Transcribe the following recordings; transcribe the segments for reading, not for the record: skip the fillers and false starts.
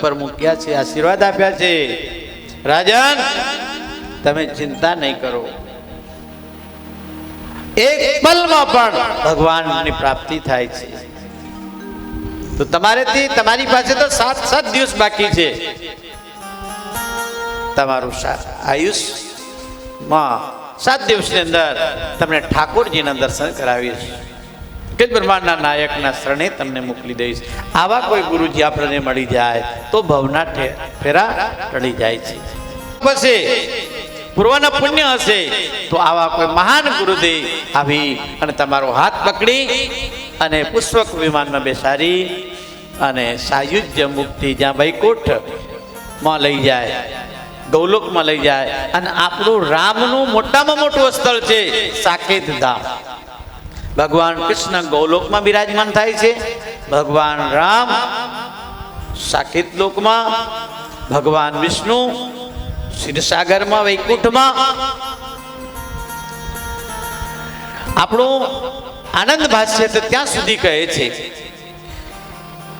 પર મૂક્યા છે, આશીર્વાદ આપ્યા છે. રાજન, તમે ચિંતા નહીં કરો, એક પલમાં પણ ભગવાનની પ્રાપ્તિ થાય છે. તો તમારી પાસે તો 7 દિવસ બાકી છે. તમારું આયુષમાં 7 દિવસની અંદર તમને ઠાકોરજીના દર્શન કરાવીશ કે બ્રહ્માંડના નાયકના શરણે તમને મોકલી દઈશ. આવા કોઈ ગુરુજી આપણને મળી જાય તો ભવના ફેરા ટળી જાય છે. પછી પૂર્વના પુણ્ય હશે તો આવા કોઈ મહાન ગુરુદેવ આવી અને તમારો હાથ પકડી અને પુષ્પક વિમાનમાં બેસાડી અને સાયુજ્ય મુક્તિ જ્યાં વૈકુંઠમાં લઈ જાય, ગૌલોકમાં લઈ જાય. અને આપણું રામનું મોટામાં મોટું સ્થળ છે સાકેત ધામ. ભગવાન કૃષ્ણ ગૌલોકમાં બિરાજમાન થાય છે, ભગવાન રામ સાકેત લોકમાં, ભગવાન વિષ્ણુ ક્ષીરસાગરમાં વૈકુંઠમાં. આપણું આનંદ ભાષ્ય તો ત્યાં સુધી કહે છે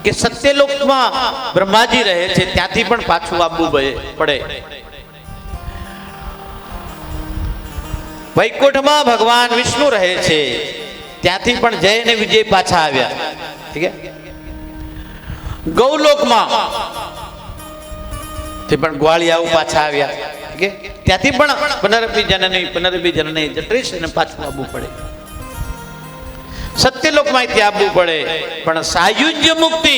કે સત્યલોકમાં બ્રહ્માજી રહે છે, ત્યાંથી પણ પાછું આવવું પડે. વૈકુંઠમાં ભગવાન વિષ્ણુ રહે છે, ત્યાંથી પણ જય અને વિજય પાછા આવ્યા. ઠીક છે. ગૌલોકમાં તે પણ ગ્વાળિયાઓ પાછા આવ્યા. ઠીક છે. ત્યાંથી પણ પુનરપી જનની જટરીશ અને પાછું આવવું પડે. સત્યલોકમાં ત્યાં આવવું પડે. પણ સાયુજ્ય મુક્તિ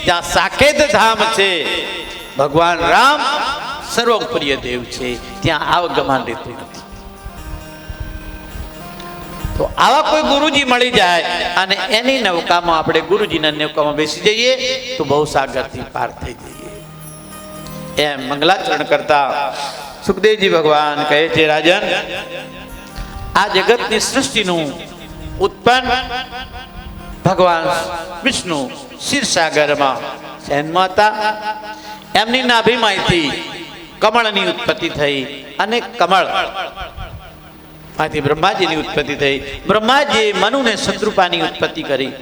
જ્યાં સાકેત ધામ છે, ભગવાન રામ સર્વપ્રિય દેવ છે, ત્યાં આવગમન રહેતું નથી. તો આવા કોઈ ગુરુજી મળી જાય અને એની નૌકામાં આપણે ગુરુજીના નૌકામાં બેસી જઈએ તો બહુ સાગરથી પાર થઈ જઈએ. એમ મંગલાચરણ કરતા સુખદેવજી ભગવાન કહે છે, રાજન, આ જગતની સૃષ્ટિનું ઉત્પન્ન ભગવાન વિષ્ણુ ક્ષીરસાગરમાં શયનમાં હતા. એમની નાભીમાંથી કમળની ઉત્પત્તિ થઈ અને કમળ માંથી બ્રહ્માજીની ઉત્પત્તિ થઈ. બ્રહ્માજીએ મનુને શત્રુપાની ઉત્પત્તિ કરી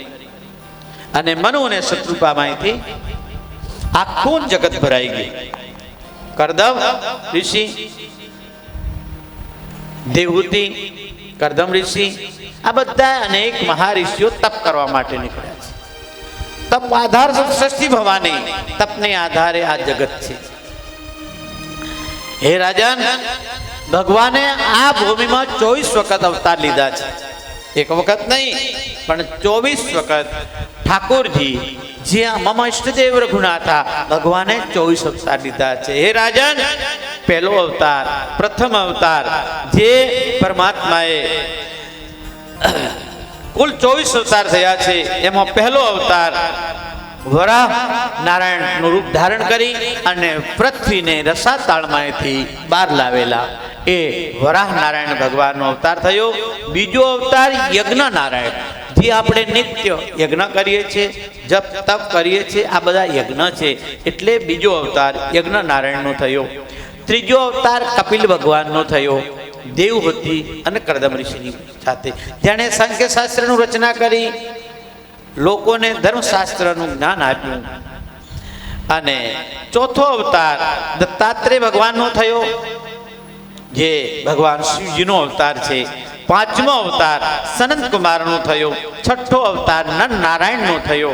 અને મનુ અને શત્રુપામાંથી આખું જગત ભરાઈ ગયું. કરદમ ઋષિ, દેવહૂતિ, કરદમ ઋષિ, આ બધા અનેક મહાઋષિઓ તપ કરવા માટે નીકળ્યા છે. તપ આધાર સૃષ્ટિ ભવાની, તપને આધારે આ જગત છે. હે રાજન, ભગવાને આ ભૂમિમાં 24 વખત અવતાર લીધા છે. એક વખત નહીં પણ 24 વખત ઠાકોરજી જ્યાં મમ ઇષ્ટદેવ રઘુનાથા ભગવાને 24 અવતાર લીધા છે. હે રાજન, પહેલો અવતાર, પ્રથમ અવતાર જે પરમાત્માએ કુલ 24 અવતાર થયા છે, એમાં પહેલો અવતાર વરાહ નારાયણનું રૂપ ધારણ કરી અને પૃથ્વીને રસાતાળમાંથી બહાર લાવેલા એ વરાહ નારાયણ ભગવાનનો અવતાર થયો. બીજો અવતાર યજ્ઞ નારાયણ, જે આપણે નિત્ય યજ્ઞ કરીએ છીએ, જપ તપ કરીએ છીએ, આ બધા યજ્ઞ છે, એટલે બીજો અવતાર યજ્ઞ નારાયણનો થયો. ત્રીજો અવતાર કપિલ ભગવાનનો થયો, દેવહૂતિ અને કરદમ ઋષિની સાથે, જેણે સાંખ્યશાસ્ત્રનું રચના કરી, લોકોને ધર્મશાસ્ત્રનું જ્ઞાન આપ્યું. અને ચોથો અવતાર દત્તાત્રેય ભગવાનનો થયો, જે ભગવાન શિવજીનો અવતાર છે. પાંચમો અવતાર સનત કુમારનો થયો. છઠ્ઠો અવતાર નર નારાયણનો થયો,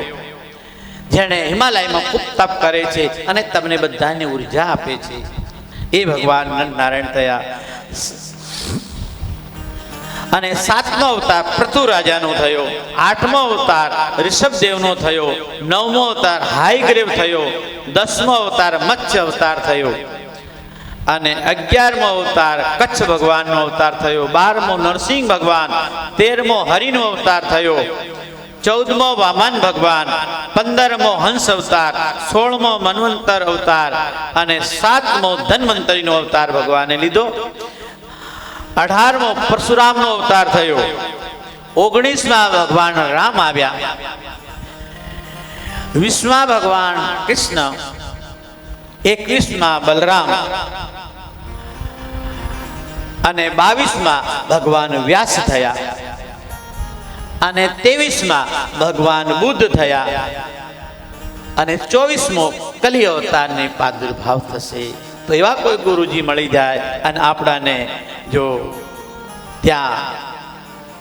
જેણે હિમાલયમાં ખૂબ તપ કરે છે અને તમને બધાને ઉર્જા આપે છે. એ ભગવાન નર નારાયણ થયા. અને સાતમો અવતાર પૃથુરાજાનો થયો. આઠમો અવતાર ઋષભદેવનો થયો. નવમો અવતાર હાયગ્રીવ થયો. 10મો અવતાર મત્સ્ય અવતાર થયો. અને 11મો અવતાર કચ્છ ભગવાનનો અવતાર થયો. 12મો નરસિંહ ભગવાન, 13મો હરિનો અવતાર થયો. 14મો વામન ભગવાન, 15મો હંસ અવતાર, 16મો મન્વંતર અવતાર અને 7મો ધન્વંતરીનો અવતાર ભગવાને લીધો. 18મો પરશુરામનો અવતાર થયો. 19મા ભગવાન રામ આવ્યા. 20મા ભગવાન કૃષ્ણ, 21મા બલરામ અને 22મા ભગવાન વ્યાસ થયા અને 23મા ભગવાન બુદ્ધ થયા અને 24મો કલી અવતારને પ્રાદુર્ભાવ થશે. તો એવા કોઈ ગુરુજી મળી જાય અને આપણાને જો ત્યાં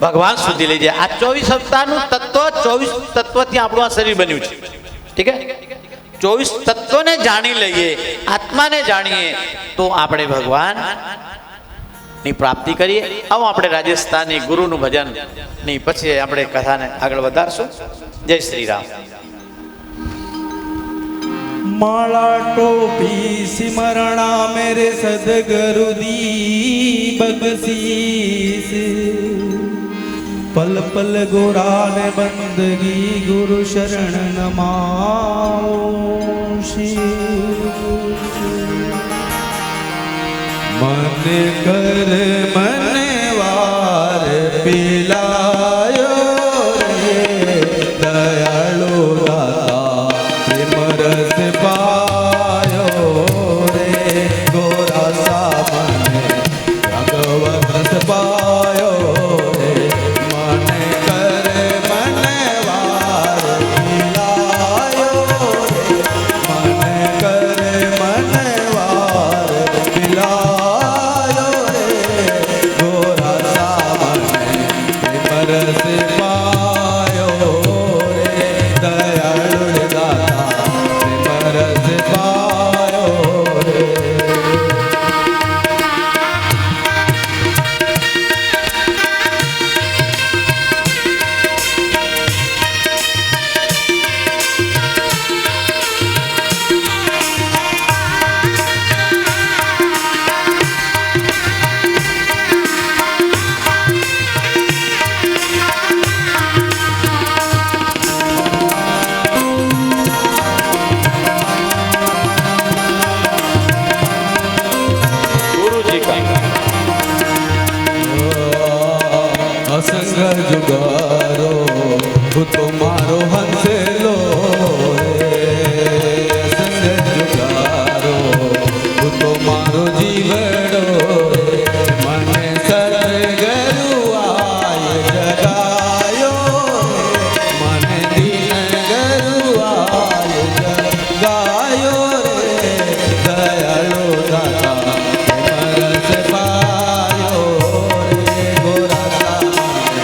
ભગવાન સુધી લઈ જાય. આ 24 અવતારનું તત્વ, 24 તત્વથી આપણું આ શરીર બન્યું છે. ઠીક છે? 24 તત્વને જાણી લઈએ, આત્માને જાણીએ તો આપણે ભગવાનની પ્રાપ્તિ કરીએ. આવો આપણે રાજસ્થાની ગુરુનું ભજન ની પછી આપણે કથાને આગળ વધારશું. જય શ્રી રામ. माला टोपी सिमरणा मेरे सदगुरु दी बगसीस पल पल गोरा ने बंदगी गुरु शरण नमाओ मन कर मन वार पिलायो रे दयाळु रस पायो रे गोरा सामने भगवत रस पायो रे मन करे मन वार पिलायो रे मन करे मन वार पिलायो रे गोरा सामने रस पायो रे दयाळु रस पायो रे असंग जुगारो तुम्हारो हंसलो रे असंग जुगारो तुम्हारो जीवड़ो मन सतगुरु आय जगायो मन दीन गुरु आय जगायो रे दयाळु दाता रस पायो रे गोरा रस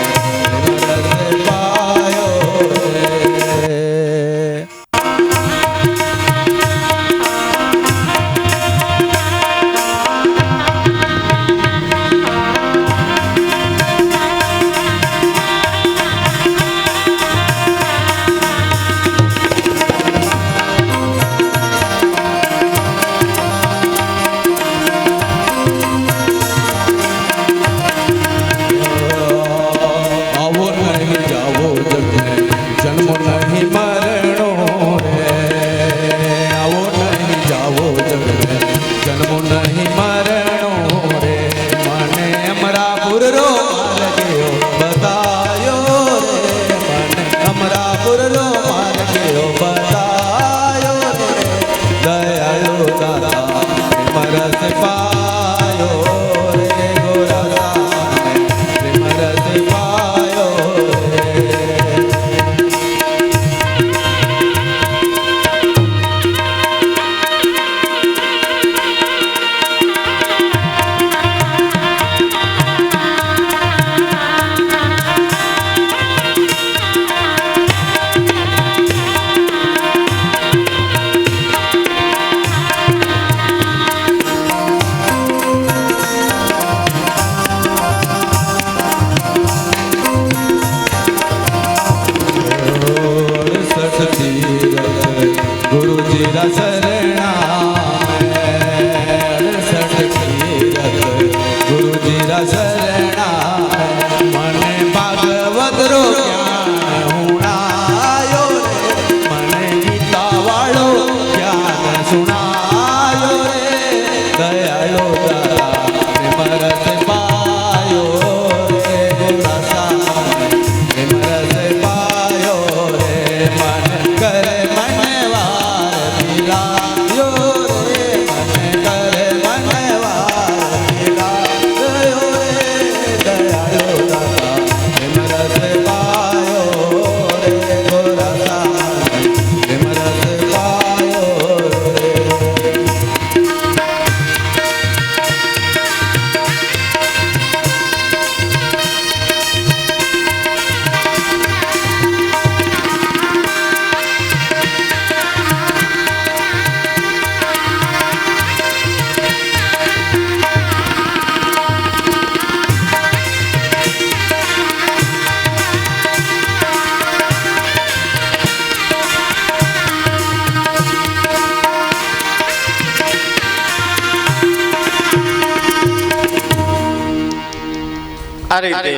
આ રીતે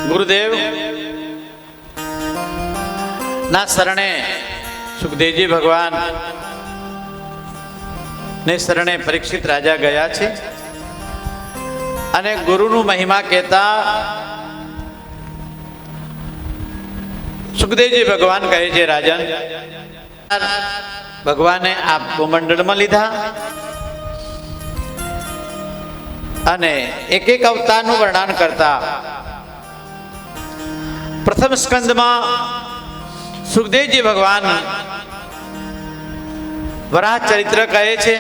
ગુરુદેવ ના શરણે સુખદેવજી ભગવાન ને શરણે પરીક્ષિત રાજા ગયા છે અને ગુરુનું મહિમા કહેતા સુખદેવજી ભગવાન કહે છે, રાજન ભગવાને આ ભૂમંડળમાં લીધા અને એક એક અવતારનું વર્ણન કરતા પ્રથમ સ્કંદમાં સુખદેવજી ભગવાન વરાહ ચરિત્ર કહે છે,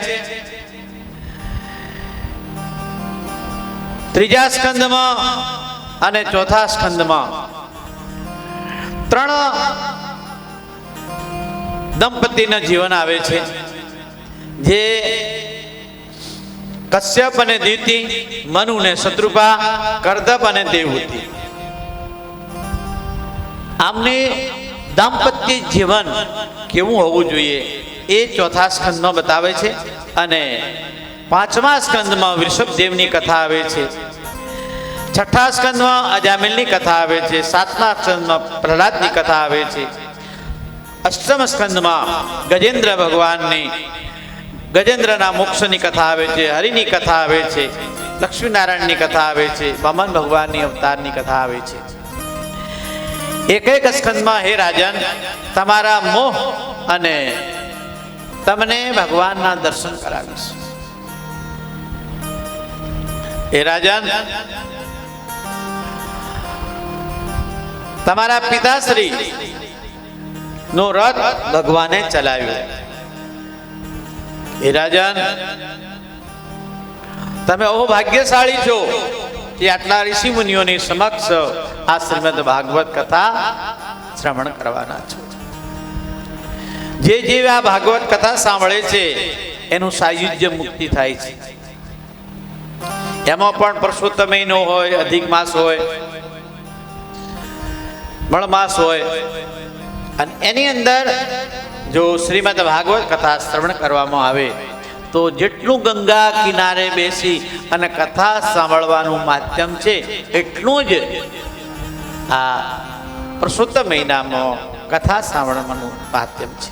ત્રીજા સ્કંદમાં અને ચોથા સ્કંદમાં 3 દંપતીના જીવન આવે છે, જે કશ્યપ અને દિતિ, મનુ ને શત્રુપા, કરદપ અને દેવહૂતિ. આમને દાંપત્ય જીવન કેવું હોવું જોઈએ એ ચોથા સ્કંદમાં બતાવે છે અને 5મા સ્કંદમાં વૃષભદેવની કથા આવે છે, 6ઠા સ્કંદમાં અજામિલની કથા આવે છે, 7મા સ્કંદમાં પ્રહલાદની કથા આવે છે, 8મ સ્કંદમાં ગજેન્દ્ર ભગવાનની ગજેન્દ્રના મોક્ષની કથા આવે છે, હરિની કથા આવે છે, લક્ષ્મીનારાયણની કથા આવે છે, વામન ભગવાનની અવતારની કથા આવે છે. એક એક સ્કંદમાં હે રાજન તમારા મોહ અને તમને ભગવાનના દર્શન કરાવીશ. હે રાજન તમારા પિતાશ્રી નો રથ ભગવાને ચલાવ્યો. હે રાજન તમે ઓ ભાગ્યશાળી છો કે આટલા ઋષિ મુનિઓની સમક્ષ આ શ્રીમદ ભાગવત કથા શ્રવણ કરવાના છો. જે આ ભાગવત કથા સાંભળે છે એનું સાયુજ્ય મુક્તિ થાય છે. એમાં પણ પરસોત્તમ મહિનો હોય, અધિક માસ હોય, મળમાસ હોય અને એની અંદર જો શ્રીમદ ભાગવત કથા શ્રવણ કરવામાં આવે તો જેટલું ગંગા કિનારે બેસી અને કથા સાંભળવાનું માધ્યમ છે એટલું જ આ પરસોત્તમ મહિનામાં કથા સાંભળવાનું માધ્યમ છે.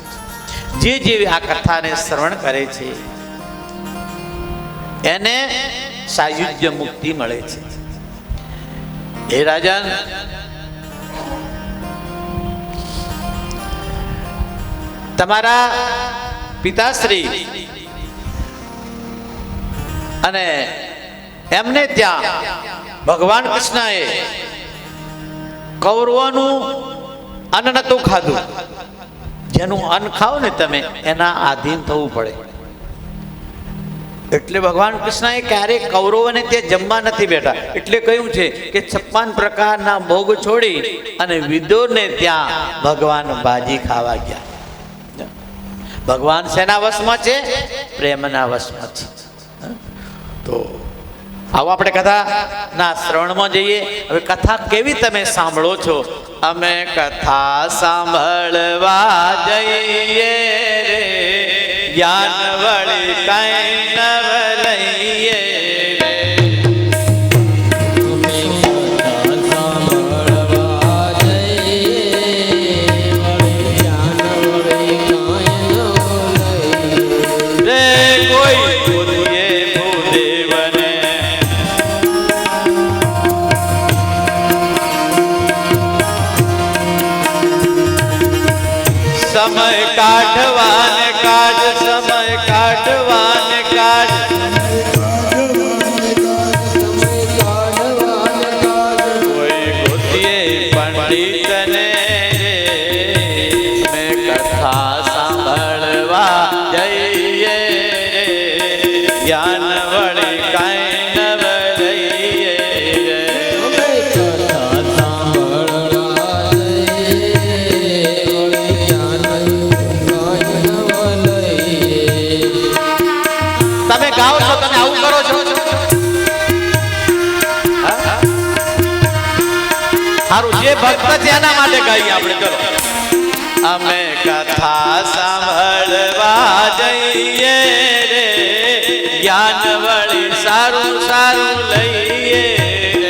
જે આ કથાને શ્રવણ કરે છે એને સાયુજ્ય મુક્તિ મળે છે. હે રાજન તમારા પિતાશ્રી અને એમને ત્યાં ભગવાન કૃષ્ણએ કૌરવોનું અન્ન નતું ખાધું. જેનું અન્ન ખાઓ ને તમે એના આધીન થવું પડે. એટલે ભગવાન કૃષ્ણએ ક્યારેય કૌરવોને ત્યાં જમવા નથી બેઠા. એટલે કહ્યું છે કે 56 પ્રકારના ભોગ છોડી અને વિદુરને ત્યાં ભગવાન ભાજી ખાવા ગયા. ભગવાન શેના વશમાં છે? પ્રેમના વશમાં છે. તો આવો આપણે કથા ના શ્રવણમાં જઈએ. હવે કથા કેવી તમે સાંભળો છો? અમે કથા સાંભળવા જઈએ રે, જ્ઞાન વળી કઈ નવ લઈએ રે. સમય કાઢવાને કાઢ, સમય કાઢવાને કાઢ, કોઈ ગોતીએ પંડિતને મેં કથા સાંભળવા જઈએ રે, જ્ઞાન વળી કાંઈ નવ લઈએ રે. તમે ગાઓ છો, તમે આવું કરો છો. સારું, જે ભક્ત છે એના માટે ગાઈએ આપણે. ચલો. અમે કથા સાંભળવા જઈએ રે, જ્ઞાન વળી સારું સારું લઈએ રે.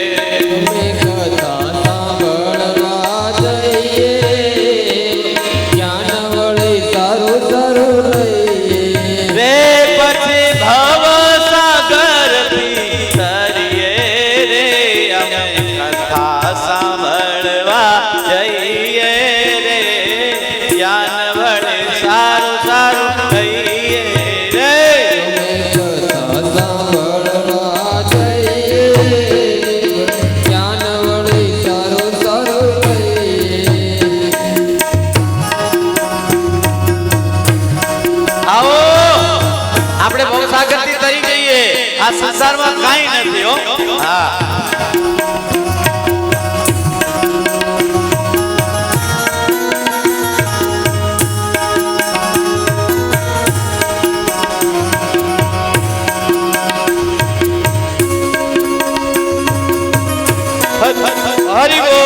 આ સંસારમાં કાંઈ નથી હો. હા, હરિ બોલ.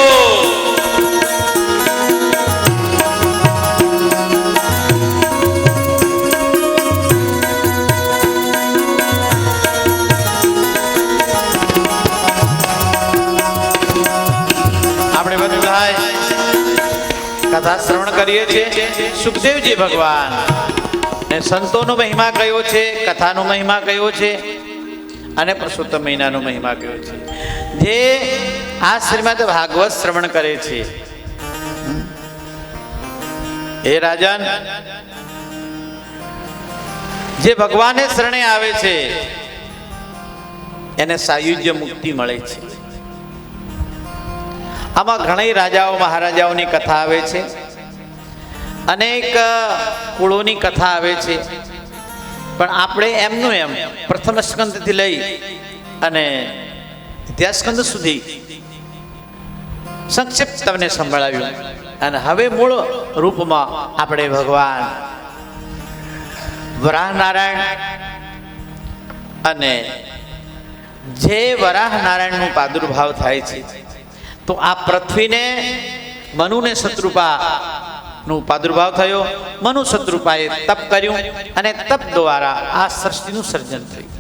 આપણે બધા કથા શ્રવણ કરીએ છીએ. સુખદેવજી ભગવાન ને સંતોનો મહિમા કયો છે, કથાનો મહિમા કયો છે અને પુરુષોત્તમ મહિનાનો મહિમા કયો છે. જે આ શ્રીમદ ભાગવત શ્રવણ કરે છે, હે રાજન, જે ભગવાને શરણે આવે છે એને સાયુજ્ય મુક્તિ મળે છે. આમાં ઘણી રાજાઓ મહારાજાઓની કથા આવે છે, અનેક કુળોની કથા આવે છે, પણ આપણે એમનું એમ પ્રથમ સ્કંદથી લઈ અને ઇતિહાસ સ્કંદ સુધી સંક્ષિપ્ત તમને સંભળાવ્યું. અને હવે મૂળ રૂપમાં આપણે ભગવાન વરાહ નારાયણ અને જે વરાહ નારાયણનો પ્રાદુર્ભાવ થાય છે, તો આ પૃથ્વીને મનુને શત્રુપા નો પ્રાદુર્ભાવ થયો. મનુ શત્રુપાએ તપ કર્યું અને તપ દ્વારા આ સૃષ્ટિનું સર્જન થયું.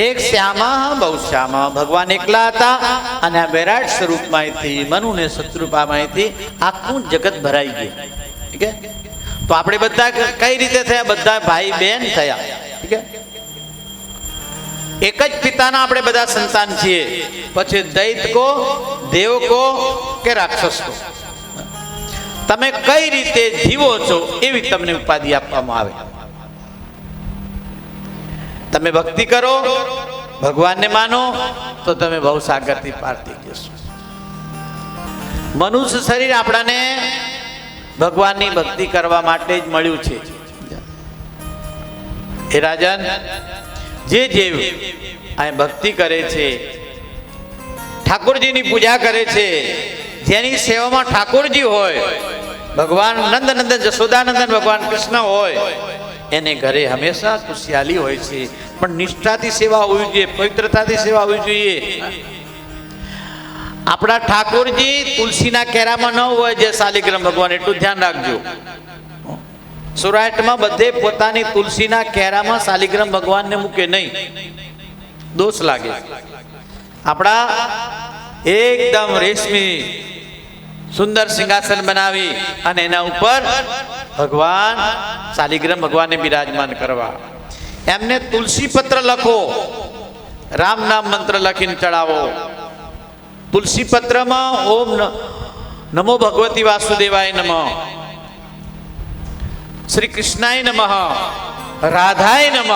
એક શ્યામા બહુ શ્યામા ભગવાન એકલા હતા અને આ વિરાટ સ્વરૂપમાંથી મનુને શત્રુપામાંથી આખું જગત ભરાઈ ગયું. ઠીક છે, તો આપણે બધા કઈ રીતે થયા? બધા ભાઈ બહેન થયા. ઠીક છે, એક જ પિતાના આપણે બધા સંતાન છીએ. પછી દૈત કો, દેવ કો કે રાક્ષસ કો, તમે કઈ રીતે જીવો છો એવી તમને ઉપાધિ આપવામાં આવે. તમે ભક્તિ કરો, ભગવાનને માનો, તો તમે ભવસાગરથી પાર થઈ જશો. મનુષ્ય શરીર આપણાને ભગવાનની ભક્તિ કરવા માટે જ મળ્યું છે. એ રાજન, જે જીવ આ ભક્તિ કરે છે, ઠાકોરજીની પૂજા કરે છે, જેની સેવામાં ઠાકોરજી હોય, ભગવાન નંદનંદન જશોદાનંદન ભગવાન કૃષ્ણ હોય, એને ઘરે હંમેશા ખુશિયાલી હોય છે. પણ નિષ્ઠાથી સેવા હોવી જોઈએ, પવિત્રતાથી સેવા હોવી જોઈએ. આપણા ઠાકોરજી તુલસીના કેરામાં ન હોય જે શાલિગ્રામ ભગવાન, એટલું ધ્યાન રાખજો. સૌરાષ્ટ્રમાં બધે પોતાની તુલસીના કેરામાં શાલિગ્રામ ભગવાનને મૂકે નહીં, દોષ લાગે. આપણા એકદમ રેશમી સુંદર સિંહાસન બનાવી અને એના ઉપર ભગવાન શાલિગ્રામ ભગવાનને બિરાજમાન કરવા. એમને તુલસી પત્ર લખો, રામ નામ મંત્ર લખીને ચડાવો. તુલસી પત્રમાં ઓમ નમો ભગવતી વાસુદેવાય નમઃ, શ્રી કૃષ્ણાય નમઃ, રાધાય નમઃ.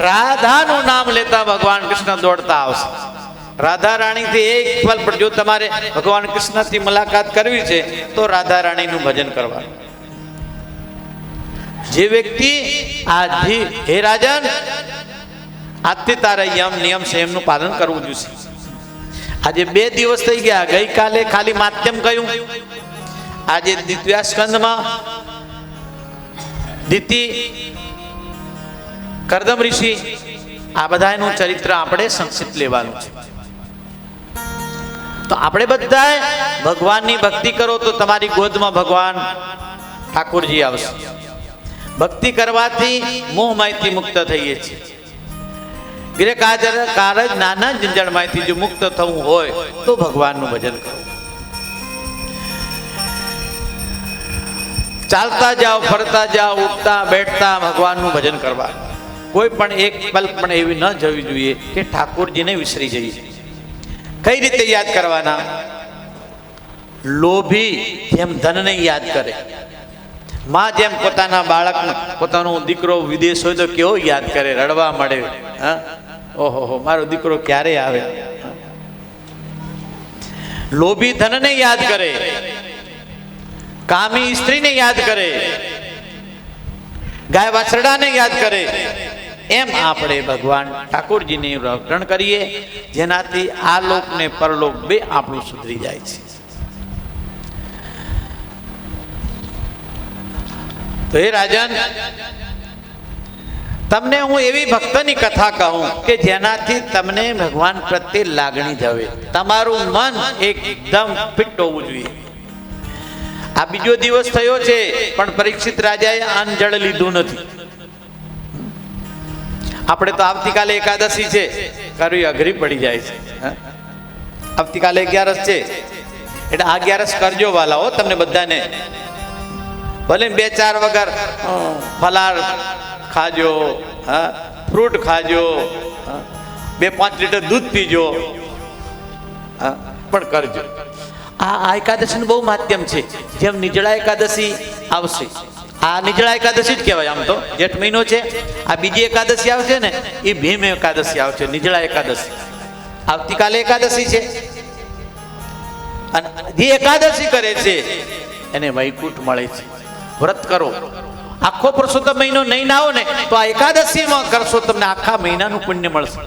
રાધાનું નામ લેતા ભગવાન કૃષ્ણ દોડતા આવશે. રાધા રાણીથી એક પલ પર જો તમારે ભગવાન કૃષ્ણથી મુલાકાત કરવી છે તો રાધા રાણીનું ભજન કરવાનું. જે વ્યક્તિ આજથી, હે રાજન, આજથી તારા યમ નિયમ છે એમનું પાલન કરવું જોઈએ. આજે 2 દિવસ થઈ ગયા, ગઈકાલે ખાલી માધ્યમ કહ્યું, આજે દ્વિતીય સ્કંદમાં દિતિ, કરદમ ઋષિ, આ બધાનું ચરિત્ર આપણે સંક્ષિપ્ત લેવાનું છે. તો આપણે બધા ભગવાનની ભક્તિ કરો તો તમારી ગોદમાં ભગવાન ઠાકોરજી આવશે. ભક્તિ કરવાથી મોહમાંથી મુક્ત થઈએ છીએ. ગૃહ કારજ નાના જંજાળમાંથી જો મુક્ત થવું હોય તો ભગવાનનું ભજન કરો. ચાલતા જાઓ, ફરતા જાઓ, ઉઠતા બેઠતા ભગવાનનું ભજન કરવા. કોઈ પણ એક પલ પણ એવી ન જવી જોઈએ કે ઠાકોરજીને વિસરી જઈએ. કઈ રીતે યાદ કરવાના? લોભી જેમ ધનને યાદ કરે, માં જેમ પોતાના બાળકને, પોતાનો દીકરો વિદેશ હોય તો કેવો યાદ કરે, રડવા મળે. હા, ઓહો મારો દીકરો ક્યારે આવે. લોભી ધનને યાદ કરે, કામી સ્ત્રીને યાદ કરે, ગાય વાછરડાને યાદ કરે, એમ આપણે ભગવાન ઠાકોરજીને રક્ષણ કરીએ, જેનાથી આ લોક ને પરલોક બે આપણું સુધરી જાય છે. તો એ રાજન, તમને હું એવી ભક્તની કથા કહું કે જેનાથી તમને ભગવાન પ્રત્યે લાગણી જવે, તમારું મન એકદમ ફિટ હોવું જોઈએ. આ બીજો દિવસ થયો છે પણ પરીક્ષિત રાજાએ અન્ન જળ લીધું નથી. આપણે તો આવતીકાલે એકાદશી છે, કરવી અઘરી પડી જાય છે. આવતીકાલે 11 છે એટલે આ 11 કરજો વાલાઓ. તમને બધાને ભલે 2-4 વગર ફલાર ખાજો, ફ્રૂટ ખાજો, 2-5 લીટર દૂધ પીજો, પણ કરજો. આ એકાદશીનું બહુ માધ્યમ છે. જેમ નિર્જળા એકાદશી આવશે, આ નિર્જળા એકાદશી જ કહેવાય. આમ તો જેઠ મહિનો છે, આ બીજી એકાદશી આવશે ને એ ભીમ એકાદશી આવશે, નિર્જળા એકાદશી. આવતીકાલે એકાદશી છે અને જે એકાદશી કરે છે એને વૈકુંઠ મળે છે. વ્રત કરો, આખો પુરુષોત્તમ મહિનો નહીં ના આવો ને તો આ એકાદશીમાં કરશો તમને આખા મહિનાનું પુણ્ય મળશે.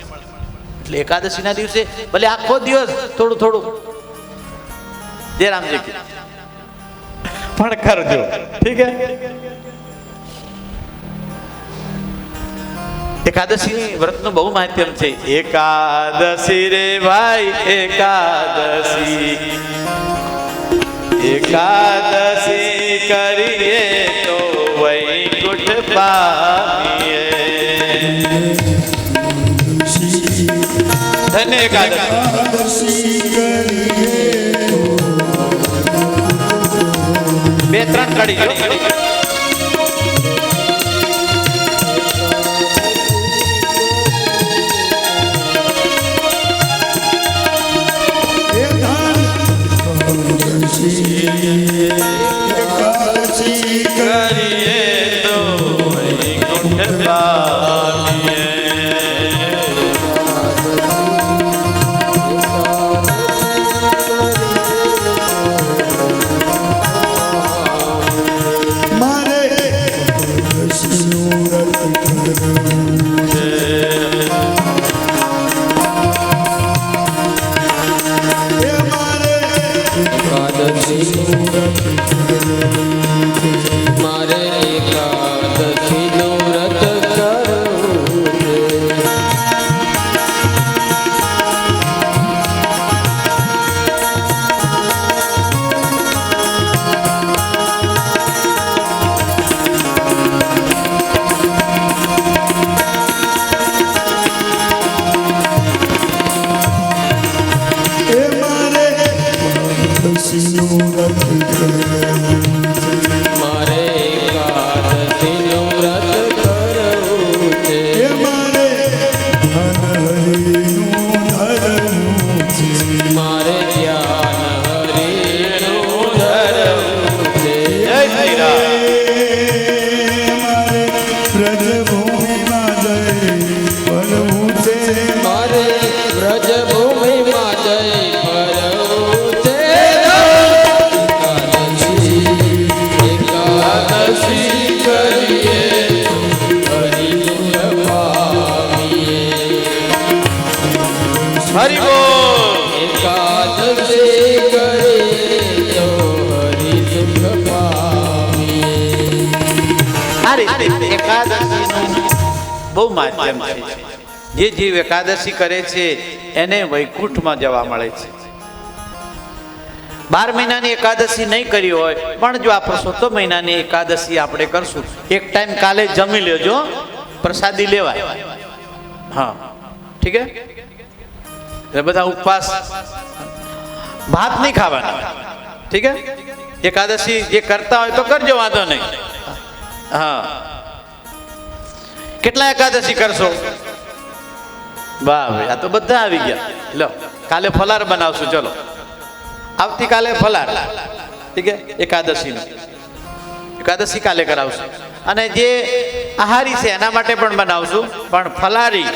એટલે એકાદશીના દિવસે ભલે આખો દિવસ થોડું થોડું જય રામજી કી પણ કરજો, ઠીક હે. એકાદશી વ્રતનું બહુ માધ્યમ છે. એકાદશી રે ભાઈ એકાદશી, એકાદશી કરીએ તો વૈકુંઠ પામીએ. ધન્ય એકાદશી. 2-3 કડી જો. હરિ બોલ. એકાદશી કરીએ તો હરિ સુખ પામીએ. આ રીતે એકાદશીનું બહુ માધ્યમ છે. જે જીવ એકાદશી કરે છે એને વૈકુંઠમાં જવા મળે છે. 12 મહિનાની એકાદશી નહીં કરી હોય પણ જો આ પુરુષોત્તમ મહિનાની એકાદશી આપણે કરશું, એક ટાઈમ કાલે જમી લેજો, પ્રસાદી લેવાય. હા, ઠીક હે. એટલે બધા ઉપવાસ, ભાત નહીં ખાવાના, ઠીક હે. એકાદશી જે કરતા હોય તો કરજો, વાંધો નહીં. હા, કેટલા એકાદશી કરશો? વાહ, આ તો બધા આવી ગયા. લો, કાલે ફલાર બનાવશું. ચલો, આવતીકાલે ફલાર, ઠીક હે. એકાદશી કાલે કરાવશું. અને જે આહારી છે એના માટે પણ બનાવશું, પણ ફલારી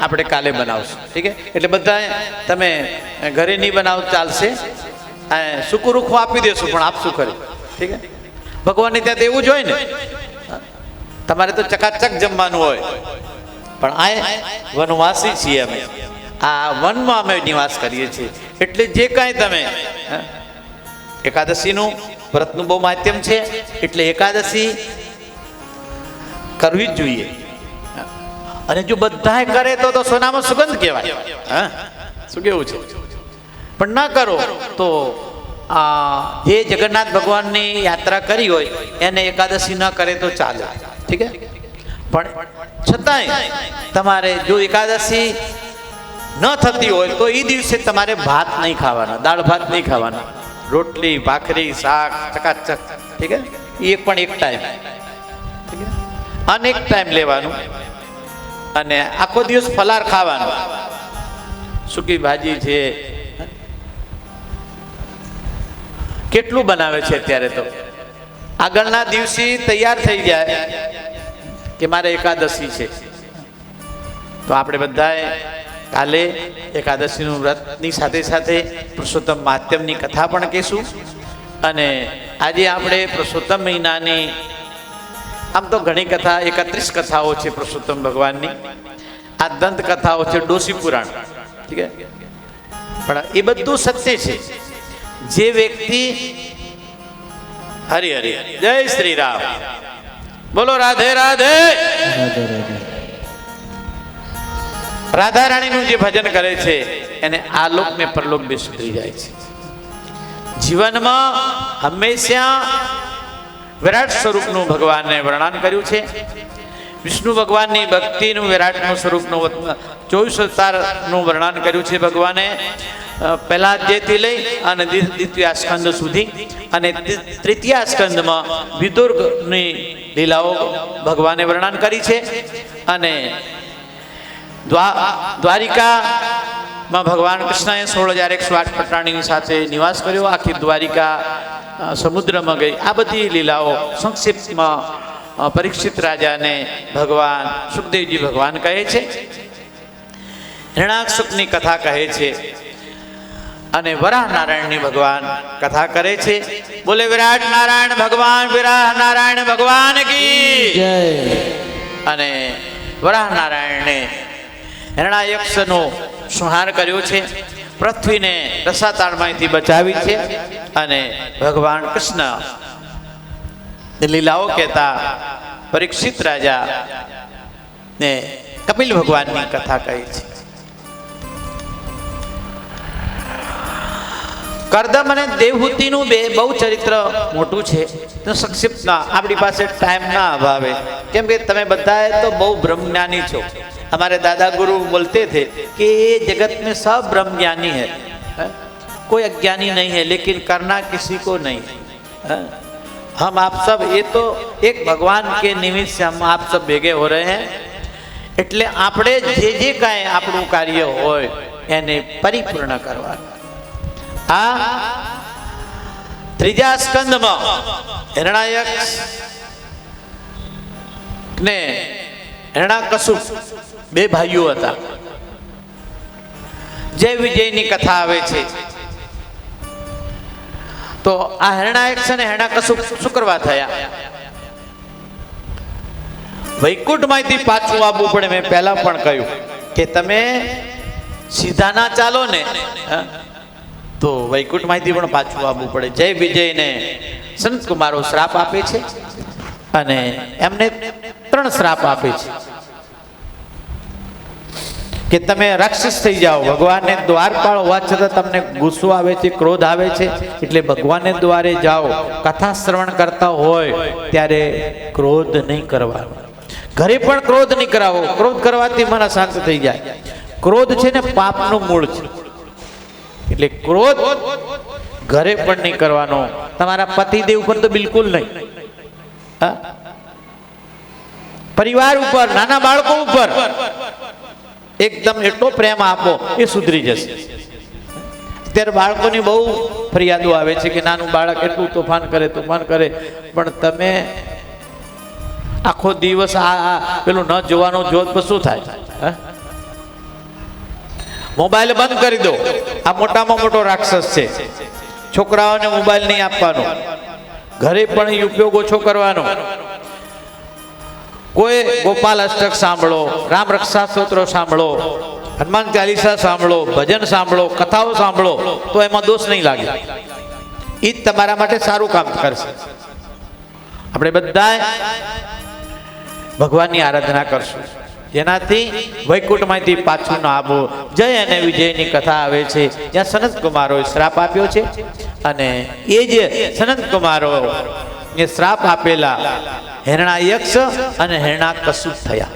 આપણે કાલે બનાવશું, ઠીક હે. એટલે બધા તમે ઘરે નહીં બનાવ ચાલશે, સૂકું રૂખું આપી દેશું પણ આપશું ખરી, ઠીક હે. ભગવાનને ત્યાં તો એવું જ હોય ને, તમારે તો ચકાચક જમવાનું હોય. પણ આ વનવાસી છીએ અમે, આ વનમાં અમે નિવાસ કરીએ છીએ. એટલે જે કાંઈ તમે એકાદશીનું વ્રતનું બહુ માધ્યમ છે, એટલે એકાદશી કરવી જ જોઈએ. અને જો બધાય કરે તો સોનામાં સુગંધ કહેવાય. હા, શું કેવું છે? પણ ના કરો તો જે જગન્નાથ ભગવાનની યાત્રા કરી હોય એને એકાદશી ન કરે તો ચાલે, ઠીક છે. પણ છતાંય તમારે જો એકાદશી ન થતી હોય તો એ દિવસે તમારે ભાત નહીં ખાવાના, દાળ ભાત નહીં ખાવાના, રોટલી ભાખરી શાક ચકાચક, ઠીક છે. એ પણ એક ટાઈમ, ઠીક છે, અનેક ટાઈમ લેવાનું. અને આખો દિવસ ફલાર ખાવાનું, સૂકી ભાજી છે. કેટલું બનાવે છે અત્યારે તો, આગળના દિવસે તૈયાર થઈ જાય કે મારે એકાદશી છે. તો આપણે બધાએ કાલે એકાદશીનું વ્રતની સાથે સાથે પુરુષોત્તમ માધ્યમની કથા પણ કહીશું. અને આજે આપણે પુરુષોત્તમ મહિનાની આમ તો ઘણી કથા, 31 કથાઓ છે પુરુષોત્તમ ભગવાનની. આ દંત કથાઓ છે, ડોસી પુરાણ, ઠીક છે. પણ એ બધું સત્ય છે. જે વ્યક્તિ હરિ હરિ જય શ્રી રામ, બોલો રાધે રાધે. રાધા રાણીનું જે ભજન કરે છે એને આલોક ને પરલોક બે સુધરી જાય છે. જીવનમાં હંમેશા વિરાટ સ્વરૂપનું ભગવાનને વર્ણન કર્યું છે. વિષ્ણુ ભગવાનની ભક્તિનું વિરાટનું સ્વરૂપનું 24 અવતારનું વર્ણન કર્યું છે ભગવાને. પહેલા અધ્યાયથી લઈ અને દ્વિતીય સ્કંદ સુધી, અને તૃતીય સ્કંદમાં વિદુરની લીલાઓ ભગવાને વર્ણન કરી છે. અને દ્વારિકામાં ભગવાન કૃષ્ણએ 16,108 પટાણીની સાથે નિવાસ કર્યો. આખી દ્વારિકા સમુદ્રમાં ગઈ. આ બધી લીલાઓ સંક્ષિપ્તમાં પરીક્ષિત રાજાને ભગવાન સુખદેવજી ભગવાન કહે છે. હિરણાક્ષની કથા કહે છે. અને વરાહ નારાયણની ભગવાન કથા કરે છે. બોલે વિરાટ નારાયણ ભગવાન, વિરાહ નારાયણ ભગવાન કી જય. અને વરાહ નારાયણે હિરણાયક્ષનો સંહાર કર્યો છે, પૃથ્વીને રસાતાળમાંથી બચાવી છે. અને ભગવાન કૃષ્ણ લીલાઓ કહેતા પરીક્ષિત રાજા ને કપિલ ભગવાનની કથા કહી છે. કરદમ અને દેવહૂતિનું બહુ ચરિત્ર મોટું છે, તો સંક્ષિપ્તમાં આપણી પાસે ટાઈમના અભાવે, કેમ કે તમે બધાએ તો બહુ બ્રહ્મજ્ઞાની છો. हमारे दादा गुरु बोलते थे कि ये जगत में सब ब्रह्म ज्ञानी है, कोई अज्ञानी नहीं है, लेकिन करना किसी को नहीं है. हम आप सब ये तो एक भगवान के निमित्त से हम आप सब भेगे हो रहे हैं. એટલે આપણે જે કાંઈ આપણું કાર્ય હોય એને પરિપૂર્ણ કરવાનું. આ ત્રીજા સ્કંદમાં હિરણાયક્ષ ને હિરણાકશુપ બે ભાઈઓ હતા. જય વિજયની કથા આવે છે. તો આ હિરણાયક્ષ અને હિરણાકશુપ શું કરવા થયા? વૈકુંઠમાંથી પાછું આવવું પડે. મેં પહેલા પણ કહ્યું કે તમે સીધા ના ચાલો ને તો વૈકુંઠમાંથી પણ પાછું આવવું પડે. જય વિજયને સંત કુમારો શ્રાપ આપે છે અને એમને 3 શ્રાપ આપે છે કે તમે રાક્ષસ થઈ જાઓ. ભગવાનને દ્વારપાળ હોવા છતાં તમને ગુસ્સો આવે છે, ક્રોધ આવે છે, એટલે ભગવાનને દ્વારે જાઓ. કથા શ્રવણ કરતા હોય ત્યારે ક્રોધ નહીં કરવાનો. ઘરે પણ ક્રોધ નહીં કરાવો. ક્રોધ કરવાથી મન અશાંત થઈ જાય. ક્રોધ છે ને પાપનું મૂળ છે, એટલે ક્રોધ ઘરે પણ નહીં કરવાનો. તમારા પતિદેવ ઉપર તો બિલકુલ નહીં. પરિવાર ઉપર, નાના બાળકો ઉપર એકદમ એટલો પ્રેમ આપો, એ સુધરી જશે. અત્યારે બાળકોની બહુ ફરિયાદો આવે છે કે નાનું બાળક એટલું તોફાન કરે, પણ તમે આખો દિવસ આ પેલું ન જોવાનો જોત તો શું થાય? મોબાઈલ બંધ કરી દો. આ મોટામાં મોટો રાક્ષસ છે. છોકરાઓને મોબાઈલ નહીં આપવાનો. ઘરે પણ ઉપયોગ ઓછો કરવાનો. કોઈ ગોપાલ અષ્ટક સાંભળો, રામ રક્ષા સ્તોત્રો સાંભળો, હનુમાન ચાલીસા સાંભળો, ભજન સાંભળો, કથાઓ સાંભળો, તો એમાં દોષ નહીં લાગે. એ જ તમારા માટે સારું કામ કરશે. આપણે બધા ભગવાનની આરાધના કરશું, જેનાથી વૈકુંઠમાંથી પાછું ના આવો. જય અને વિજયની કથા આવે છે, જ્યાં સનત કુમારોએ શ્રાપ આપ્યો છે, અને એ જે સનત કુમારો એ શ્રાપ આપેલા હિરણાયક્ષ અને હિરણાકશુપ થયા,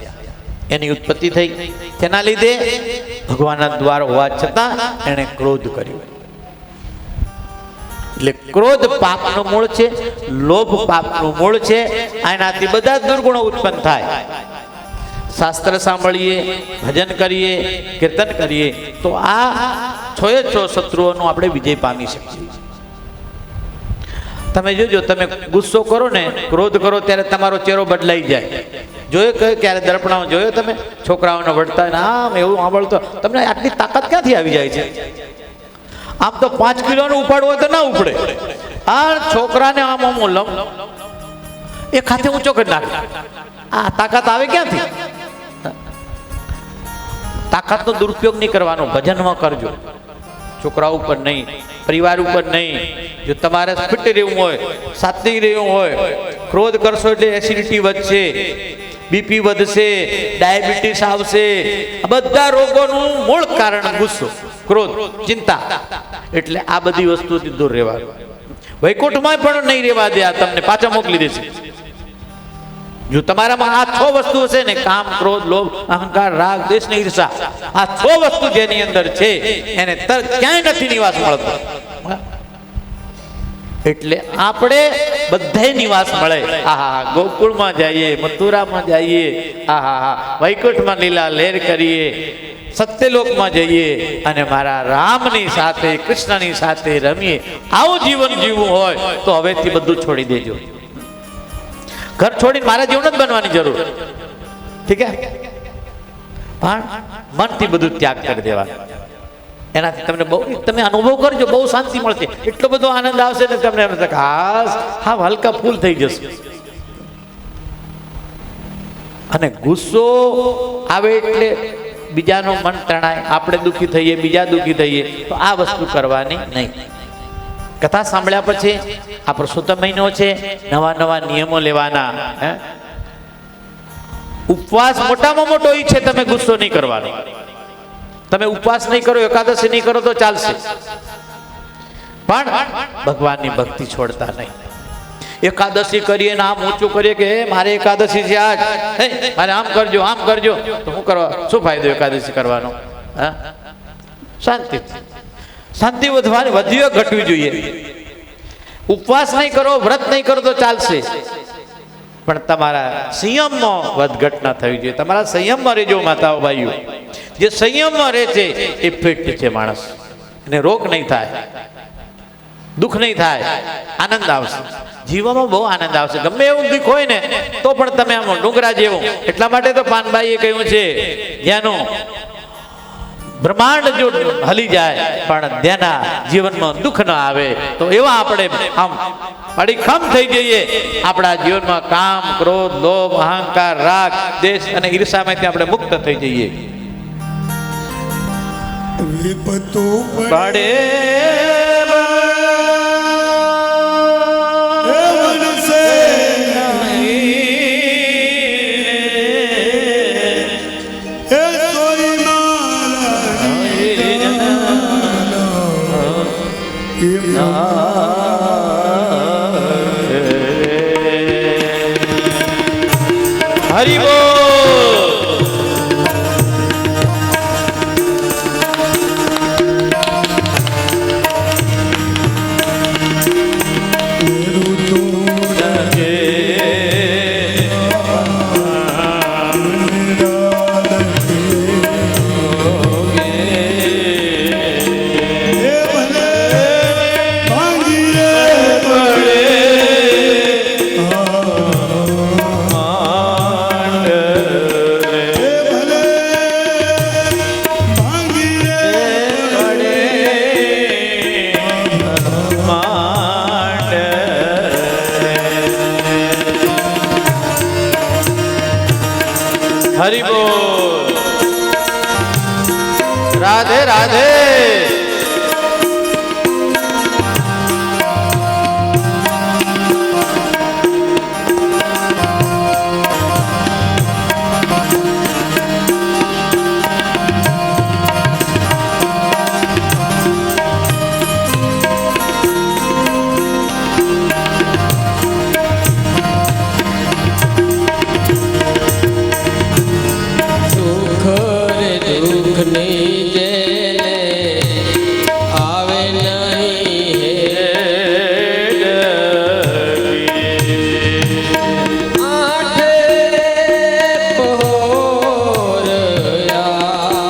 એની ઉત્પત્તિ થઈ. તેના લીધે ભગવાનના દ્વાર હોવા છતાં એણે ક્રોધ કર્યો. એટલે ક્રોધ પાપનું મૂળ છે, લોભ પાપનું મૂળ છે. એનાથી બધા દુર્ગુણો ઉત્પન્ન થાય. શાસ્ત્ર સાંભળીએ, ભજન કરીએ, કીર્તન કરીએ, તો આ છોએ છ શત્રુઓનો આપણે વિજય પામી શકીએ. તમે જોજો, તમે ગુસ્સો કરો ને, ક્રોધ કરો, ત્યારે તમારો ચહેરો બદલાઈ જાય. જોયો કે ક્યારે દર્પણમાં જોયો તમે છોકરાઓને વળતા આમ એવું સાંભળતો, તમને આટલી તાકાત ક્યાંથી આવી જાય છે? આમ તો 5 કિલોનું ઉપાડવું હોય તો ના ઉપડે. આ છોકરાને આમ આમ એક હાથે ઊંચો કરી નાખે. આ તાકાત આવે ક્યાંથી? તાકાતનો દુરુપયોગ નહીં કરવાનો, ભજનમાં કરજો. છોકરા ઉપર નહીં, પરિવાર ઉપર નહીં. જો તમારે ફિટ રહેવું હોય, સાત્વિક રહેવું હોય, ક્રોધ કરશો એટલે એસિડિટી વધશે, બીપી વધશે, ડાયાબિટીસ આવશે. આ બધા રોગોનું મૂળ કારણ ગુસ્સો, ક્રોધ, ચિંતા. એટલે આ બધી વસ્તુથી દૂર રહેવાનું. વૈકુંઠમાં પણ નહીં રહેવા દે, આ તમને પાછા મોકલી દેશે. જો તમારામાં આ 6 વસ્તુ હશે ને, કામ, ક્રોધ, લોભ, અહંકાર, રાગ, દ્વેષ ને ઈર્ષા, આ 6 વસ્તુ જેની અંદર છે એને ક્યાંય નથી નિવાસ મળતો. એટલે આપણે બધાય નિવાસ મળે. આહા, ગોકુળમાં જઈએ, મથુરામાં જઈએ, આહા, વૈકુંઠમાં લીલા લહેર કરીએ, સત્યલોકમાં જઈએ અને મારા રામની સાથે, કૃષ્ણની સાથે રમીએ. આવું જીવન જીવવું હોય તો હવેથી બધું છોડી દેજો. ઘર છોડીને મારા જેવું નથી બનવાની જરૂર, ઠીક છે? પણ મનથી બધું ત્યાગ કરી દેવાનું. એનાથી તમને બહુ, તમે અનુભવ કરજો, બહુ શાંતિ મળશે. એટલો બધો આનંદ આવશે ને તમને એમ થશે ખાસ હા હલકા ફૂલ થઈ જશે. અને ગુસ્સો આવે એટલે બીજાનું મન તણાય, આપણે દુઃખી થઈએ, બીજા દુઃખી થઈએ, તો આ વસ્તુ કરવાની નહીં. કથા સાંભળ્યા પછી આ પુરુષોત્તમ મહિનો છે, નવા નવા નિયમો લેવાના. ઉપવાસ મોટામાં મોટો ઈ છે, તમે ગુસ્સો નહીં કરવાનો. તમે ઉપવાસ નહીં કરો, એકાદશી નહીં કરો તો ચાલશે, પણ ભગવાનની ભક્તિ છોડતા નહીં. એકાદશી કરીએ ને આમ ઊંચું કરીએ કે મારે એકાદશી છે આજ, મારે આમ કરજો, આમ કરજો, તો શું કરવા? શું ફાયદો એકાદશી કરવાનો? હા, શાંતિ શાંતિ વધવી ઘટવી જોઈએ. ઉપવાસ નહીં કરો, વ્રત નહીં કરો તો ચાલશે, પણ તમારા સંયમમાં વધઘટ ના થવી જોઈએ. તમારા સંયમમાં રહેજો માતાઓ ભાઈઓ. જે સંયમમાં રહે છે એ ફિટ છે માણસ, એને રોગ નહીં થાય, દુઃખ નહીં થાય, આનંદ આવશે જીવનમાં, બહુ આનંદ આવશે. ગમે એવું દુઃખ હોય ને તો પણ તમે આમ ડુંગરા જેવું. એટલા માટે તો પાનબાઈએ કહ્યું છે, જેનું બ્રહ્માંડ જો હલી જાય પણ તેના જીવનમાં દુઃખ ન આવે, તો એવા આપણે આમ અડીખમ થઈ જઈએ. આપણા જીવનમાં કામ, ક્રોધ, લોભ, અહંકાર, રાગ, દ્વેષ અને ઈર્ષામાંથી આપણે મુક્ત થઈ જઈએ. વિપતો પડે હરિ બોલ. હરિ બોલ. રાધે રાધે. સુખ રે દુઃખની જેને આવે નહીં આઠે પહોર આનંદ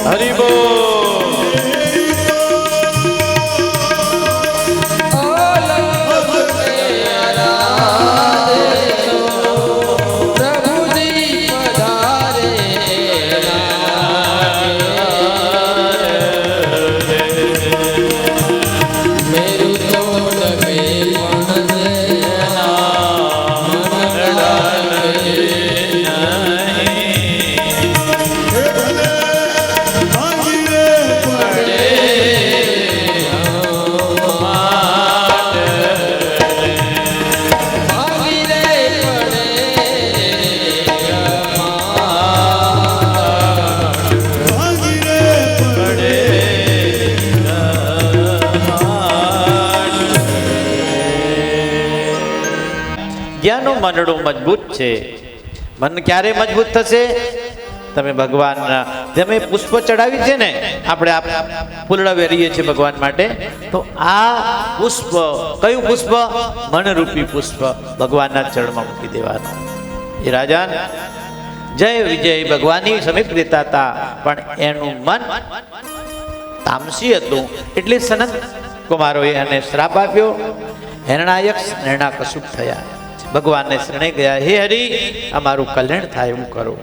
હરિ બોલ. જ્ઞાનનું મનડું મજબૂત છે. મન ક્યારે મજબૂત થશે? તમે ભગવાનના જેમ પુષ્પ ચડાવી છે ને, આપણે આ ફૂલડા વેરીએ છીએ ભગવાન માટે, તો આ પુષ્પ કયું પુષ્પ? મનરૂપી પુષ્પ ભગવાનના ચરણમાં મૂકી દેવાનું. એ રાજા જય વિજય ભગવાનની સમીપ રહેતા હતા, પણ એનું મન તામસી હતું. એટલે સનત કુમારોએ એને શ્રાપ આપ્યો. હિરણાયક્ષ હિરણાકશુપ થયા. ભગવાનને શરણે ગયા, હે હરિ, અમારું કલ્યાણ થાય એવું કરો.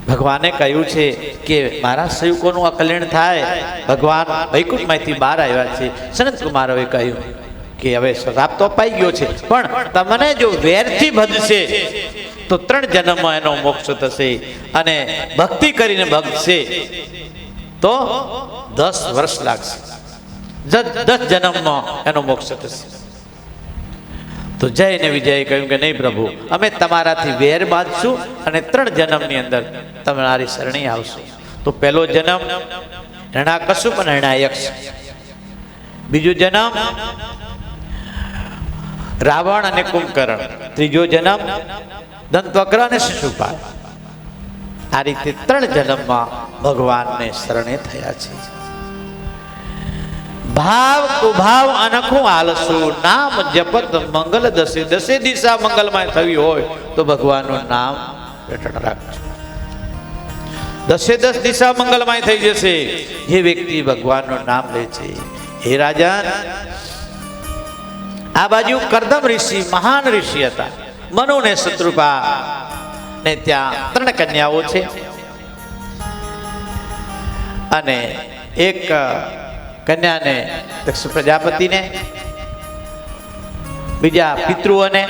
ભગવાને કહ્યું છે કે મારા સેવકોનું આ કલ્યાણ થાય. ભગવાન વૈકુંઠમાંથી બહાર આવ્યા છે. સનત કુમારોએ કહ્યું કે હવે શ્રાપ તો અપાઈ ગયો છે, પણ તમને જો વેરથી ભજશે તો 3 જન્મમાં એનો મોક્ષ થશે, અને ભક્તિ કરીને ભગશે તો 10 વર્ષ લાગશે. 10 જન્મમાં એનો મોક્ષ થશે. તો જય ને વિજય કહ્યું કે નહીં પ્રભુ, અમે તમારાથી વેર બાંધશું અને 3 જન્મની અંદર તમારી શરણે આવશું. તો પહેલો જન્મ હિરણાકશુપ અને હિરણાયક્ષ, બીજો જન્મ રાવણ અને કુંભકર્ણ, ત્રીજો જન્મ દંતવક્ર અને શિશુપાલ. આ રીતે 3 જન્મમાં ભગવાનને શરણે થયા છે. ભાવ કુભાવ અનખું આલસું નામ જપત મંગલ દસે દસે દિશા મંગલમય થવી હોય તો ભગવાનનું નામ રટણ રાખજો. દસે દસ દિશા મંગલમય થઈ જશે જે વ્યક્તિ ભગવાનનું નામ લે છે. હે રાજન, આ બાજુ કરદમ ઋષિ મહાન ઋષિ હતા. મનુ ને શત્રુપા ને ત્યાં 3 કન્યાઓ છે અને એક કન્યાને દક્ષ પ્રજાપતિને, બીજા પિતૃઓને,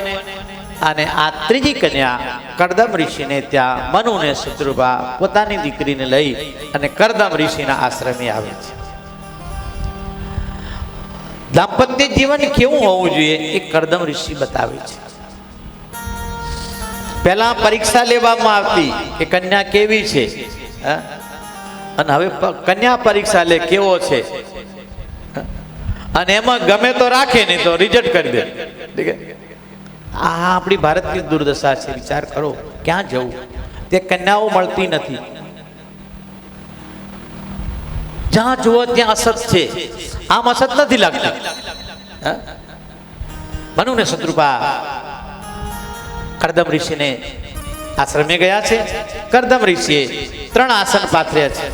અને આ ત્રીજી કન્યા કરદમ ઋષિને ત્યાં મનુ ને શત્રુપા પોતાની દીકરીને લઈ અને કરદમ ઋષિના આશ્રમે આવે છે. દાંપત્ય જીવન કેવું હોવું જોઈએ એ કરદમ ઋષિ બતાવે છે. પહેલા પરીક્ષા લેવામાં આવતી કે કન્યા કેવી છે, અને હવે કન્યા પરીક્ષા લે કેવો છે, અને એમાં ગમે તો રાખે નહીં તો રિજેક્ટ કરી દે. આ આપણી ભારતની દુર્દશા છે. વિચાર કરો, ક્યાં જવું? તે કન્યાઓ મળતી નથી. જ્યાં જુઓ ત્યાં અસત છે. આમ અસત નથી લાગતી. મનુ ને શત્રુપા કરદમ ઋષિને આશ્રમે ગયા છે. કરદમ ઋષિએ 3 આસન પાથર્યા છે,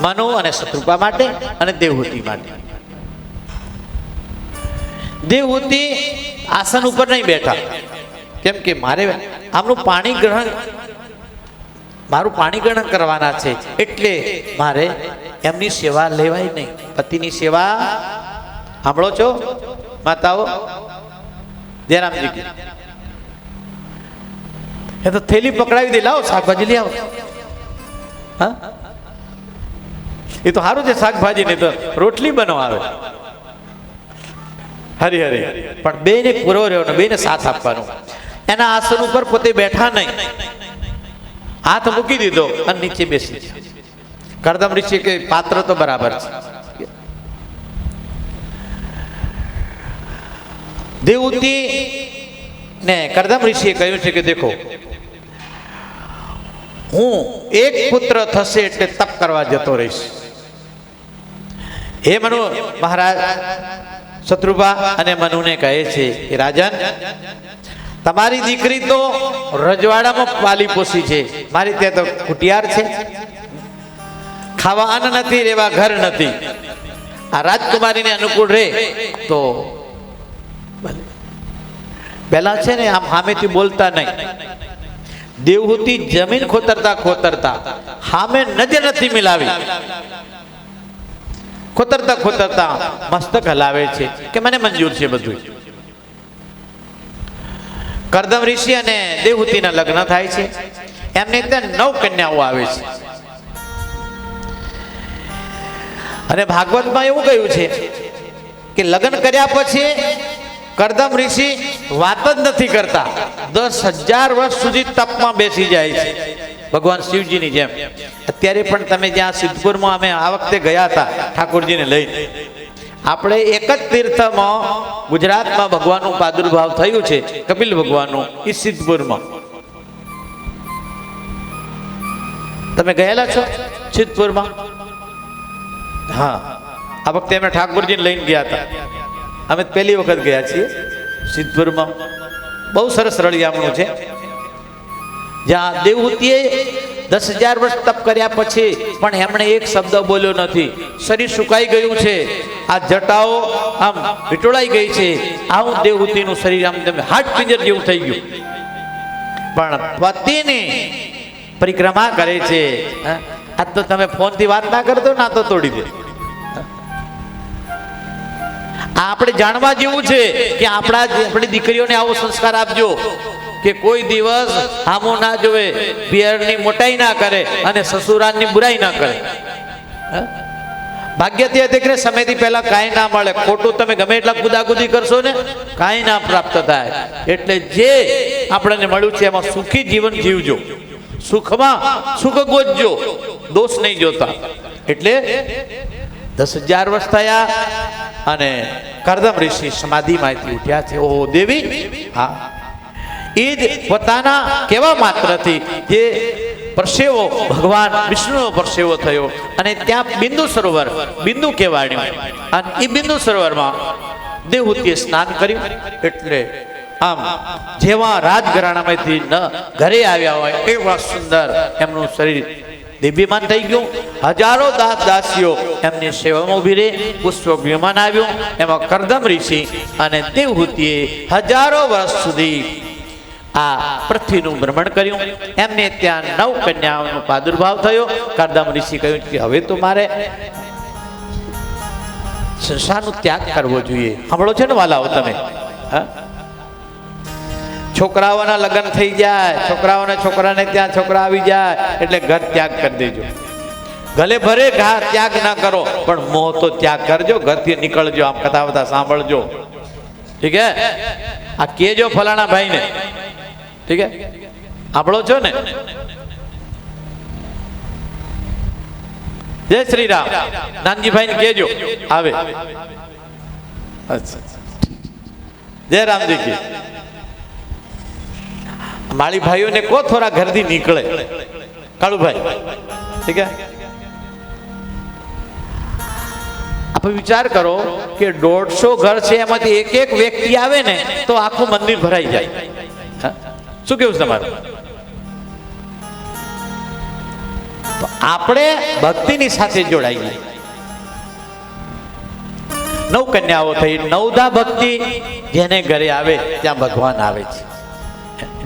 મનુ અને શત્રુપા માટે અને દેવહૂતિ માટે. દેવહૂતિ આસન ઉપર નહીં બેઠા, કેમ કે મારું પાણી ગ્રહણ કરવાના છે, એટલે મારે એમની સેવા લેવાય નહીં. પતિની સેવા સાંભળો છો માતાઓ? જયરામજી, એ તો થેલી પકડાવી દે, લાવો શાકભાજી લઈ આવો. હા, એ તો સારું છે શાકભાજી, નહીં તો રોટલી બનાવે. હરી હરી, પણ બેને પૂરો રહ્યો ને બેને સાથ આપવાનો. એના આસન ઉપર પોતે બેઠા નહીં, હાથ મૂકી દીધો અને નીચે બેસી. કરદમ ઋષિ કે પાત્ર તો બરાબર છે. દેવહૂતિ ને કરદમ ઋષિએ કહ્યું છે કે દેખો, હું એક પુત્ર થશે એટલે તપ કરવા જતો રહીશ. હે મનુ મહારાજ, શત્રુપા અને મનુને કહે છે કે રાજન, તમારી દીકરી તો રજવાડામાં પાલી પોસી છે, મારી ત્યાં તો કુટિયાર છે. ખાવા અન્ન નથી, રહેવા ઘર નથી. આ રાજકુમારીને અનુકૂળ રહે તો પહેલા છે ને આમ સામેથી બોલતા નહીં. દેવહૂતિ જમીન ખોતરતા સામે નજર નથી મિલાવી, ખોતરતા મસ્તક હલાવે છે કે મને મંજૂર છે બધું. કરદમ ઋષિ અને દેવહૂતિના લગ્ન થાય છે. એમને ત્યાં 9 કન્યાઓ આવે છે. અને ભાગવતમાં એવું કહ્યું છે કે લગ્ન કર્યા પછી કરદમ ઋષિ વાત જ નથી કરતા. 10,000 વર્ષ સુધી તપમાં બેસી જાય છે, ભગવાન શિવજીની જેમ. અત્યારે પણ તમે જ્યાં સિદ્ધપુરમાં અમે આ વખતે ગયા હતા ઠાકોરજીને લઈને, આપણે એક જ તીર્થમાં ગુજરાતમાં ભગવાનનું પ્રાદુર્ભાવ થયું છે, કપિલ ભગવાનનું, એ સિદ્ધપુરમાં. તમે ગયેલા છો સિદ્ધપુરમાં? હા, આ વખતે અમે ઠાકોરજીને લઈને ગયા હતા. અમે પહેલી વખત ગયા છીએ સિદ્ધપુરમાં. બહુ સરસ રળિયામણું છે, જ્યાં દેવહૂતિએ 10,000 વર્ષ તપ કર્યા પછી પણ એમણે એક શબ્દ બોલ્યો નથી. શરીર સુકાઈ ગયું છે, આ જટાઓ આમ વિટોળાઈ ગઈ છે, આવું દેવહૂતિનું શરીર આમ હાડ પિંજર જેવું થઈ ગયું. પણ પતિની પરિક્રમા કરે છે. આ તો તમે ફોનથી વાત ના કરતો ના તો તોડી દે. આ આપણે જાણવા જેવું છે કે આપણી દીકરીઓને આવો સંસ્કાર આપજો કે કોઈ દિવસ આમો ના જોવે, પિયરની મોટાઈ ના કરે અને સસુરાલની બુરાઈ ના કરે. ભાગ્યથી દીકરે સમયથી પહેલા કાંઈ ના મળે. ખોટું તમે ગમે એટલા કુદાકુદી કરશો ને કાંઈ ના પ્રાપ્ત થાય. એટલે જે આપણને મળ્યું છે એમાં સુખી જીવન જીવજો, સુખમાં સુખ ગોતજો, દોષ નહીં જોતા. એટલે 10,000 વર્ષ થયા અને કરદમ ઋષિ સમાધિમાંથી ઉઠ્યા છે. ઓહો દેવી, હા, એ જ પોતાના કેવા માત્રથી જે પરસેવો ભગવાન વિષ્ણુનો પરસેવો થયો અને ત્યાં બિંદુ સરોવર બિંદુ કહેવાડ્યું અને એ બિંદુ સરોવરમાં દેવહૂતિએ સ્નાન કર્યું. એટલે આમ જેવા રાજઘરાણામાંથી ન ઘરે આવ્યા હોય એવા સુંદર એમનું શરીર દિવ્યમાન થઈ ગયું. હજારો દાસ દાસીઓ એમની સેવામાં ઊભી રહી. પુષ્પક વિમાન આવ્યું, એમાં કરદમ ઋષિ અને દેવહૂતિએ હજારો વર્ષ સુધી આ પૃથ્વીનું ભ્રમણ કર્યું. એમને ત્યાં 9 કન્યાઓનો પ્રાદુર્ભાવ થયો. કરદમ ઋષિ કહ્યું કે હવે તો મારે સંસારનો ત્યાગ કરવો જોઈએ. સાંભળો છે ને વાલાઓ તમે? હા, છોકરાઓના લગ્ન થઈ જાય, છોકરાને ત્યાં છોકરા આવી જાય એટલે ઘર ત્યાગ કરી દેજો. ભલે ભરે ઘા ત્યાગ ના કરો પણ મોહ તો ત્યાગ કરજો. ઘરથી નીકળજો. આમ કથા બધા સાંભળજો. ઠીક હે? આ કેજો ફલાણા ભાઈને. ઠીક હે? સાંભળો છો ને? જય શ્રી રામ. નાનજીભાઈ ને કેજો આવે. અચ્છા, જય રામજી કી. માળી ભાઈઓને કો થોડા ઘરથી નીકળે. કાળુભાઈ, ઠીક હે? આપણે વિચાર કરો કે 150 ઘર છે, એમાંથી એક એક વ્યક્તિ આવે ને તો આખું મંદિર ભરાઈ જાય. શું કેવું તમારું? આપણે ભક્તિની સાથે જોડાઈએ. 9 કન્યાઓ થઈ. 9દા ભક્તિ જેને ઘરે આવે ત્યાં ભગવાન આવે છે.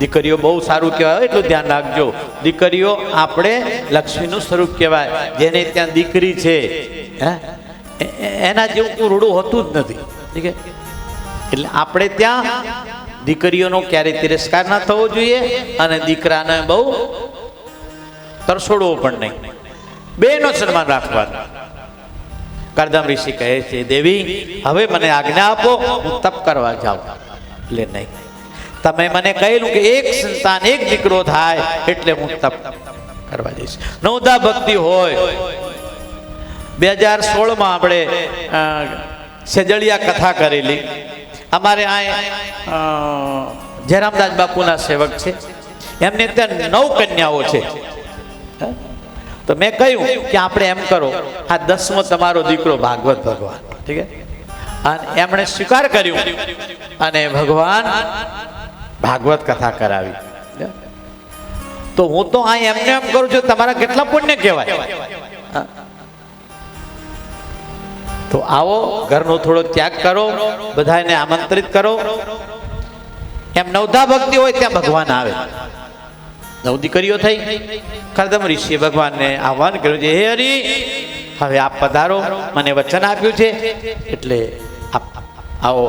દીકરીઓ બહુ સારું કહેવાય, એટલું ધ્યાન રાખજો. દીકરીઓ આપણે લક્ષ્મીનું સ્વરૂપ કહેવાય. જેને ત્યાં દીકરી છે એના જેવું કોઈ રૂડું હોતું જ નથી. ઠીક છે? એટલે આપણે ત્યાં દીકરીઓનો ક્યારેય તિરસ્કાર ના થવો જોઈએ અને દીકરાને બહુ તરસોડવો પણ નહીં. બેનો સન્માન રાખવાનું. કરદમ ઋષિ કહે છે, દેવી હવે મને આજ્ઞા આપો, હું તપ કરવા જાઉં. એટલે નહીં, તમે મને કહેલું કે એક સંતાન એક દીકરો થાય એટલે હું તપ કરવા જઈશ. 9દા ભક્તિ હોય. 2016માં આપણે સેજળિયા કથા કરેલી. અમારે આ જયરામદાસ બાપુના સેવક છે, એમને ત્યાં 9 કન્યાઓ છે. તો મેં કહ્યું કે આપણે એમ કરો, આ 10મો તમારો દીકરો ભાગવત ભગવાન. ઠીક છે? અને એમણે સ્વીકાર કર્યું અને ભગવાન ભાગવત કથા કરાવી. તો હું તો આ એમને એમ કરું છું, તમારા કેટલા પુણ્ય કહેવાય. તો આવો, ઘરનો થોડો ત્યાગ કરો, બધાને આમંત્રિત કરો. એમ 9દા ભક્તિ હોય ત્યાં ભગવાન આવે. 9 દીકરીઓ થઈ. કરદમ ઋષિએ ભગવાનને આહ્વાન કર્યું છે, હે હરિ, હવે આપ પધારો, મને વચન આપ્યું છે એટલે આવો.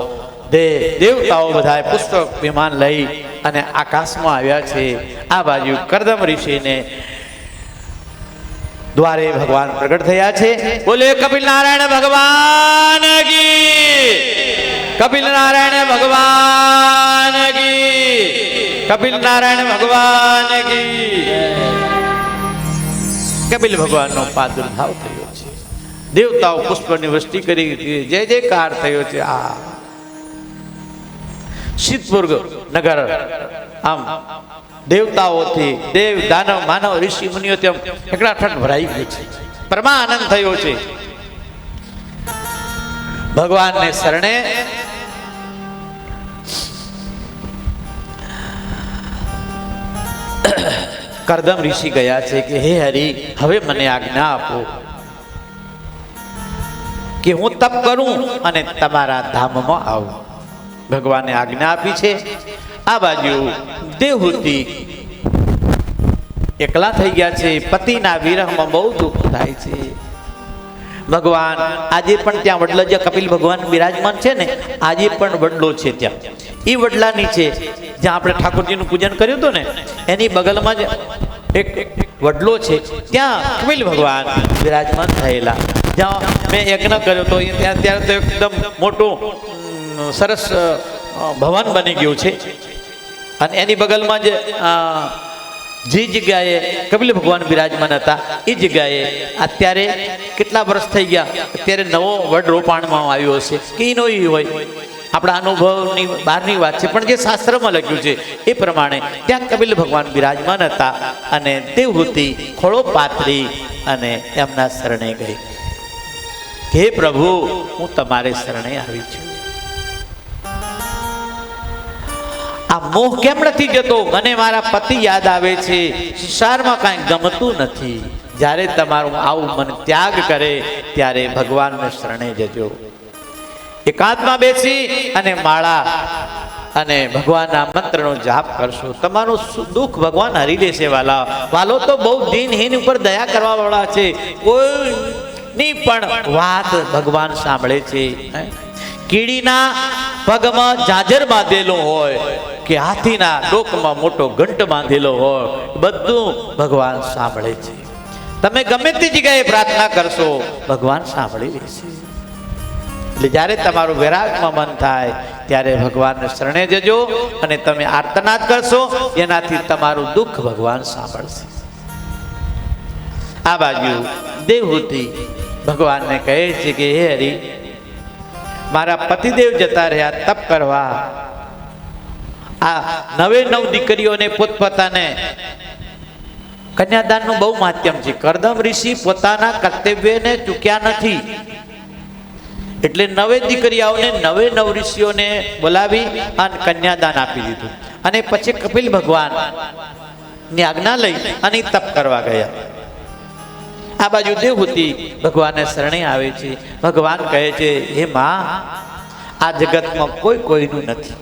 દેવતાઓ બધા પુષ્પક વિમાન લઈ અને આકાશમાં આવ્યા છે. આ બાજુ કરદમ ઋષિને દ્વારે ભગવાન પ્રગટ થયા છે. બોલે કપિલ નારાયણ ભગવાન કી, કપિલ નારાયણ ભગવાન કી, કપિલ નારાયણ ભગવાન કી. કપિલ ભગવાનનો પ્રાદુર્ભાવ થયો છે. દેવતાઓ પુષ્પની વૃષ્ટિ કરી, જય જયકાર થયો છે. આ સિદ્ધપુર નગર આમ દેવતાઓથી, દેવ દાનવ માનવ ઋષિ મુનિઓ તેમ એકલા ઠઠ ભરાઈ ગઈ છે. પરમાનંદ થયો છે. ભગવાનને શરણે કરદમ ઋષિ ગયા છે કે હે હરિ, હવે મને આજ્ઞા આપો કે હું તપ કરું અને તમારા ધામમાં આવું. ભગવાને આજ્ઞા આપી છે. આ બાજુ દેવહૂતિ એકલા થઈ ગયા છે. પતિના વિરહમાં બહુ દુઃખ થાય છે. ભગવાન આજે પણ ત્યાં વડલો, જે કપિલ ભગવાન બિરાજમાન છે ને, આજે પણ વડલો છે. ત્યાં એ વડલા નીચે જ્યાં આપણે ઠાકોરજીનું પૂજન કર્યું હતું ને, એની બગલમાં જ એક વડલો છે. ત્યાં કપિલ ભગવાન બિરાજમાન થયેલા. જ્યાં મેં યજ્ઞ કર્યો તો ત્યાં ત્યારે તો એકદમ મોટું સરસ ભવન બની ગયું છે. અને એની બગલમાં જે જગ્યાએ કપિલ ભગવાન બિરાજમાન હતા એ જગ્યાએ અત્યારે કેટલા વર્ષ થઈ ગયા, અત્યારે નવો વડ રોપાણમાં આવ્યો હશે કે ઈનો ઈ હોય આપણા અનુભવની બહારની વાત છે, પણ જે શાસ્ત્રમાં લખ્યું છે એ પ્રમાણે ત્યાં કપિલ ભગવાન બિરાજમાન હતા અને દેવહૂતિ ખોળો પાથરી અને એમના શરણે ગઈ. હે પ્રભુ, હું તમારે શરણે આવી છું. આ મોહ કેમ નથી જતો? મને મારા પતિ યાદ આવે છે, સંસારમાં કાંઈ ગમતું નથી. જ્યારે તમારું આવું મન ત્યાગ કરે ત્યારે ભગવાનને શરણે જજો. એકાંતમાં બેસી અને માળા અને ભગવાનના મંત્રનો જાપ કરશો, તમારું દુઃખ ભગવાન હરી દેશે. વાલા વાલો તો બહુ દિનહીન ઉપર દયા કરવા વાળા છે. કોઈની પણ વાત ભગવાન સાંભળે છે. કીડીના પગમાં જાજર બાંધેલો હોય કે હાથીના ડોકમાં મોટો ઘંટ બાંધેલો હોય, બધું ભગવાન સાંભળે છે. તમે ગમે તે જગ્યાએ પ્રાર્થના કરશો, ભગવાન સાંભળી લેશે. એટલે જ્યારે તમારું વૈરાગમાં મન થાય ત્યારે ભગવાનને શરણે જજો અને તમે આર્તનાદ કરશો, એનાથી તમારું દુઃખ ભગવાન સાંભળશે. આ બાજુ દેવહૂતિ ભગવાનને કહે છે કે હે હરિ, મારા પતિદેવ જતા રહ્યા તપ કરવા. આ 9 દીકરીઓને પોતપોતાને કન્યાદાનનું બહુ માધ્યમ છે. કરદમ ઋષિ પોતાના કર્તવ્યને ચૂક્યા નથી, એટલે 9 દીકરીઓને 9 ઋષિઓને બોલાવી અને કન્યાદાન આપી દીધું. અને પછી કપિલ ભગવાન ની આજ્ઞા લઈ અને તપ કરવા ગયા. આ બાજુ દેવહૂતિ ભગવાનને શરણે આવે છે. ભગવાન કહે છે, હે માં, આ જગતમાં કોઈ કોઈનું નથી.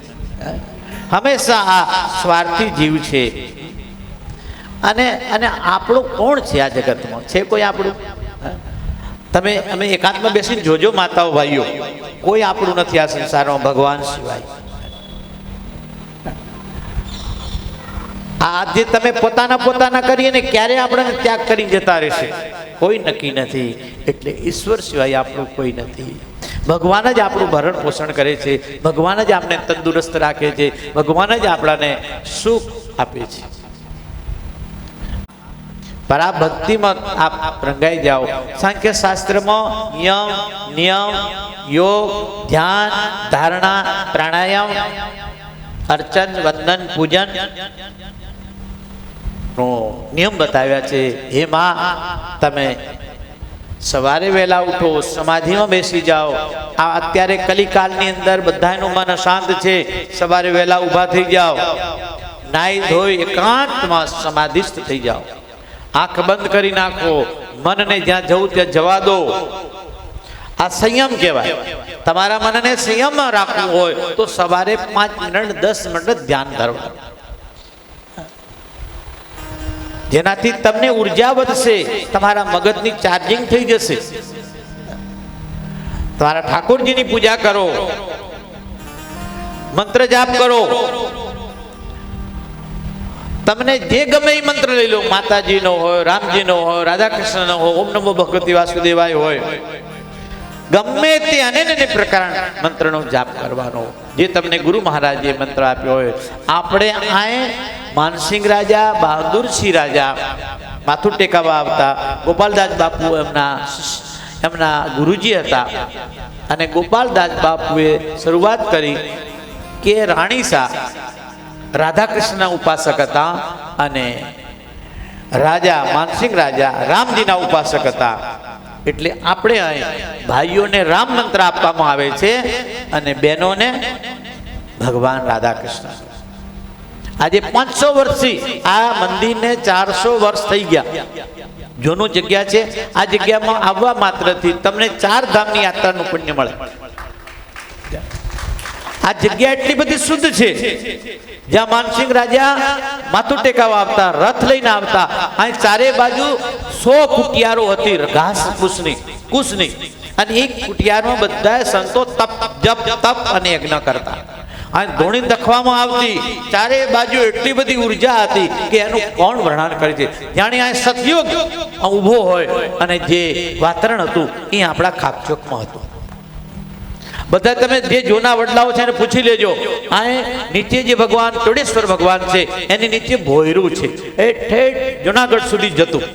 હંમેશા આ સ્વાર્થી જીવ છે. અને આપણું કોણ છે આ જગતમાં? છે કોઈ આપણું? અમે એકાંતમાં બેસીને જોજો માતાઓ ભાઈઓ, કોઈ આપણું નથી આ સંસારમાં ભગવાન સિવાય. આ જે તમે પોતાના કરીએ ને, ક્યારે આપણને ત્યાગ કરી જતા રહેશે, કોઈ નક્કી નથી. એટલે ઈશ્વર સિવાય આપણું કોઈ નથી. ભગવાન જ આપણું ભરણ પોષણ કરે છે, ભગવાન જ આપણે તંદુરસ્ત રાખે છે, ભગવાન જ આપણાને સુખ આપે છે. પરાભક્તિમાં આપ રંગાઈ જાઓ. સાંખ્ય શાસ્ત્રમાં યમ, નિયમ, યોગ, ધ્યાન, ધારણા, પ્રાણાયામ, અર્ચન, વંદન, પૂજન નિયમ બતાવ્યા છે. હે માં, તમે સવારે વહેલા ઉઠો, સમાધિમાં બેસી જાઓ. આ અત્યારે કલિકાલની અંદર બધાનું મન અશાંત છે. સવારે વહેલા ઊભા થઈ જાઓ, નાઈ ધોઈ એકાંતમાં સમાધિસ્થ થઈ જાઓ. આંખ બંધ કરી નાખો, મનને જ્યાં જવું ત્યાં જવા દો. આ સંયમ કહેવાય. તમારા મનને સંયમમાં રાખવું હોય તો સવારે 5 મિનિટ 10 મિનિટ ધ્યાન ધરવું, જેનાથી તમને ઉર્જા વધશે, તમારા મગજની ચાર્જિંગ થઈ જશે. તમારા ઠાકોરજીની પૂજા કરો, મંત્ર જાપ કરો. તમને જે ગમે એ મંત્ર લઈ લો, માતાજીનો હોય, રામજીનો હોય, રાધા કૃષ્ણનો હોય, ઓમ નમો ભગવતી વાસુદેવાય હોય, ગમે તે અનેક પ્રકાર મંત્રનો જાપ કરવાનો, જે તમને ગુરુ મહારાજે મંત્ર આપ્યો હોય. આપણે આએ માનસિંહ રાજા, બહાદુરસિંહ રાજા માથું ટેકાવા આવતા. ગોપાલદાસ બાપુ એમના ગુરુજી હતા. અને ગોપાલદાસ બાપુએ શરૂઆત કરી કે રાણીસા રાધા કૃષ્ણ ઉપાસક હતા અને રાજા માનસિંહ રાજા રામજીના ઉપાસક હતા. એટલે આપણે અહીં ભાઈઓને રામ મંત્ર આપવામાં આવે છે અને બહેનોને ભગવાન રાધા કૃષ્ણ. આજે 500 વર્ષથી આ મંદિરને 400 વર્ષ થઈ ગયા. જૂનું જગ્યા છે. આ જગ્યામાં આવવા માત્રથી તમને 4 ધામની યાત્રાનું પુણ્ય મળે. આ જગ્યા એટલી બધી શુદ્ધ છે. જ્યાં માનસિંહ રાજા માથું ટેકાવા આવતા, રથ લઈને આવતા, અહીં ચારે બાજુ 100 કુટિયારો હતી ઘાસ કુશની, અને એક કુટિયારમાં બધા સંતો તપ જપ તપ અને યજ્ઞ કરતા. અહીં ધોણી દખવામાં આવતી, ચારે બાજુ એટલી બધી ઉર્જા હતી કે એનું કોણ વર્ણન કરે છે. જાણે આ સતયુગ ઊભો હોય અને જે વાતાવરણ હતું એ આપણા ખાકચોકમાં હતું. બધા તમે જે જૂના વડલાઓ છે એને પૂછી લેજો. આ નીચે જે ભગવાન તોડેશ્વર ભગવાન છે એની નીચે ભોયરું છે, એ ઠેઠ જુનાગઢ સુધી જતું.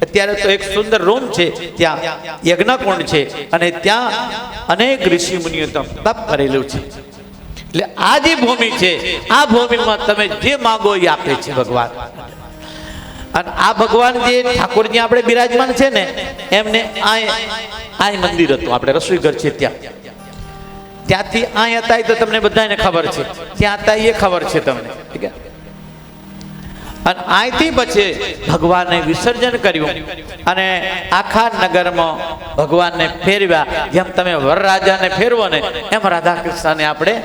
અત્યારે તો એક સુંદર રૂમ છે, ત્યાં યજ્ઞકુંડ છે અને ત્યાં અનેક ઋષિ મુનિઓ તપ કરેલું છે. એટલે આ જે ભૂમિ છે આ ભૂમિમાં તમે જે માંગો એ આપે છે ભગવાન. અને આ ભગવાન જે ઠાકોરજી આપણે બિરાજમાન છે ને એમને આ મંદિર હતું, આપણે રસોઈ ઘર છે ત્યાંથી અહીં હતા એ તો તમને બધાને ખબર છે, ત્યાં હતા એ ખબર છે તમને, ઠીક છે. અને અહીંથી પછી ભગવાનને વિસર્જન કર્યું અને આખા નગરમાં ભગવાનને ફેરવ્યા. જેમ તમે વરરાજાને ફેરવો ને એમ રાધા કૃષ્ણને આપણે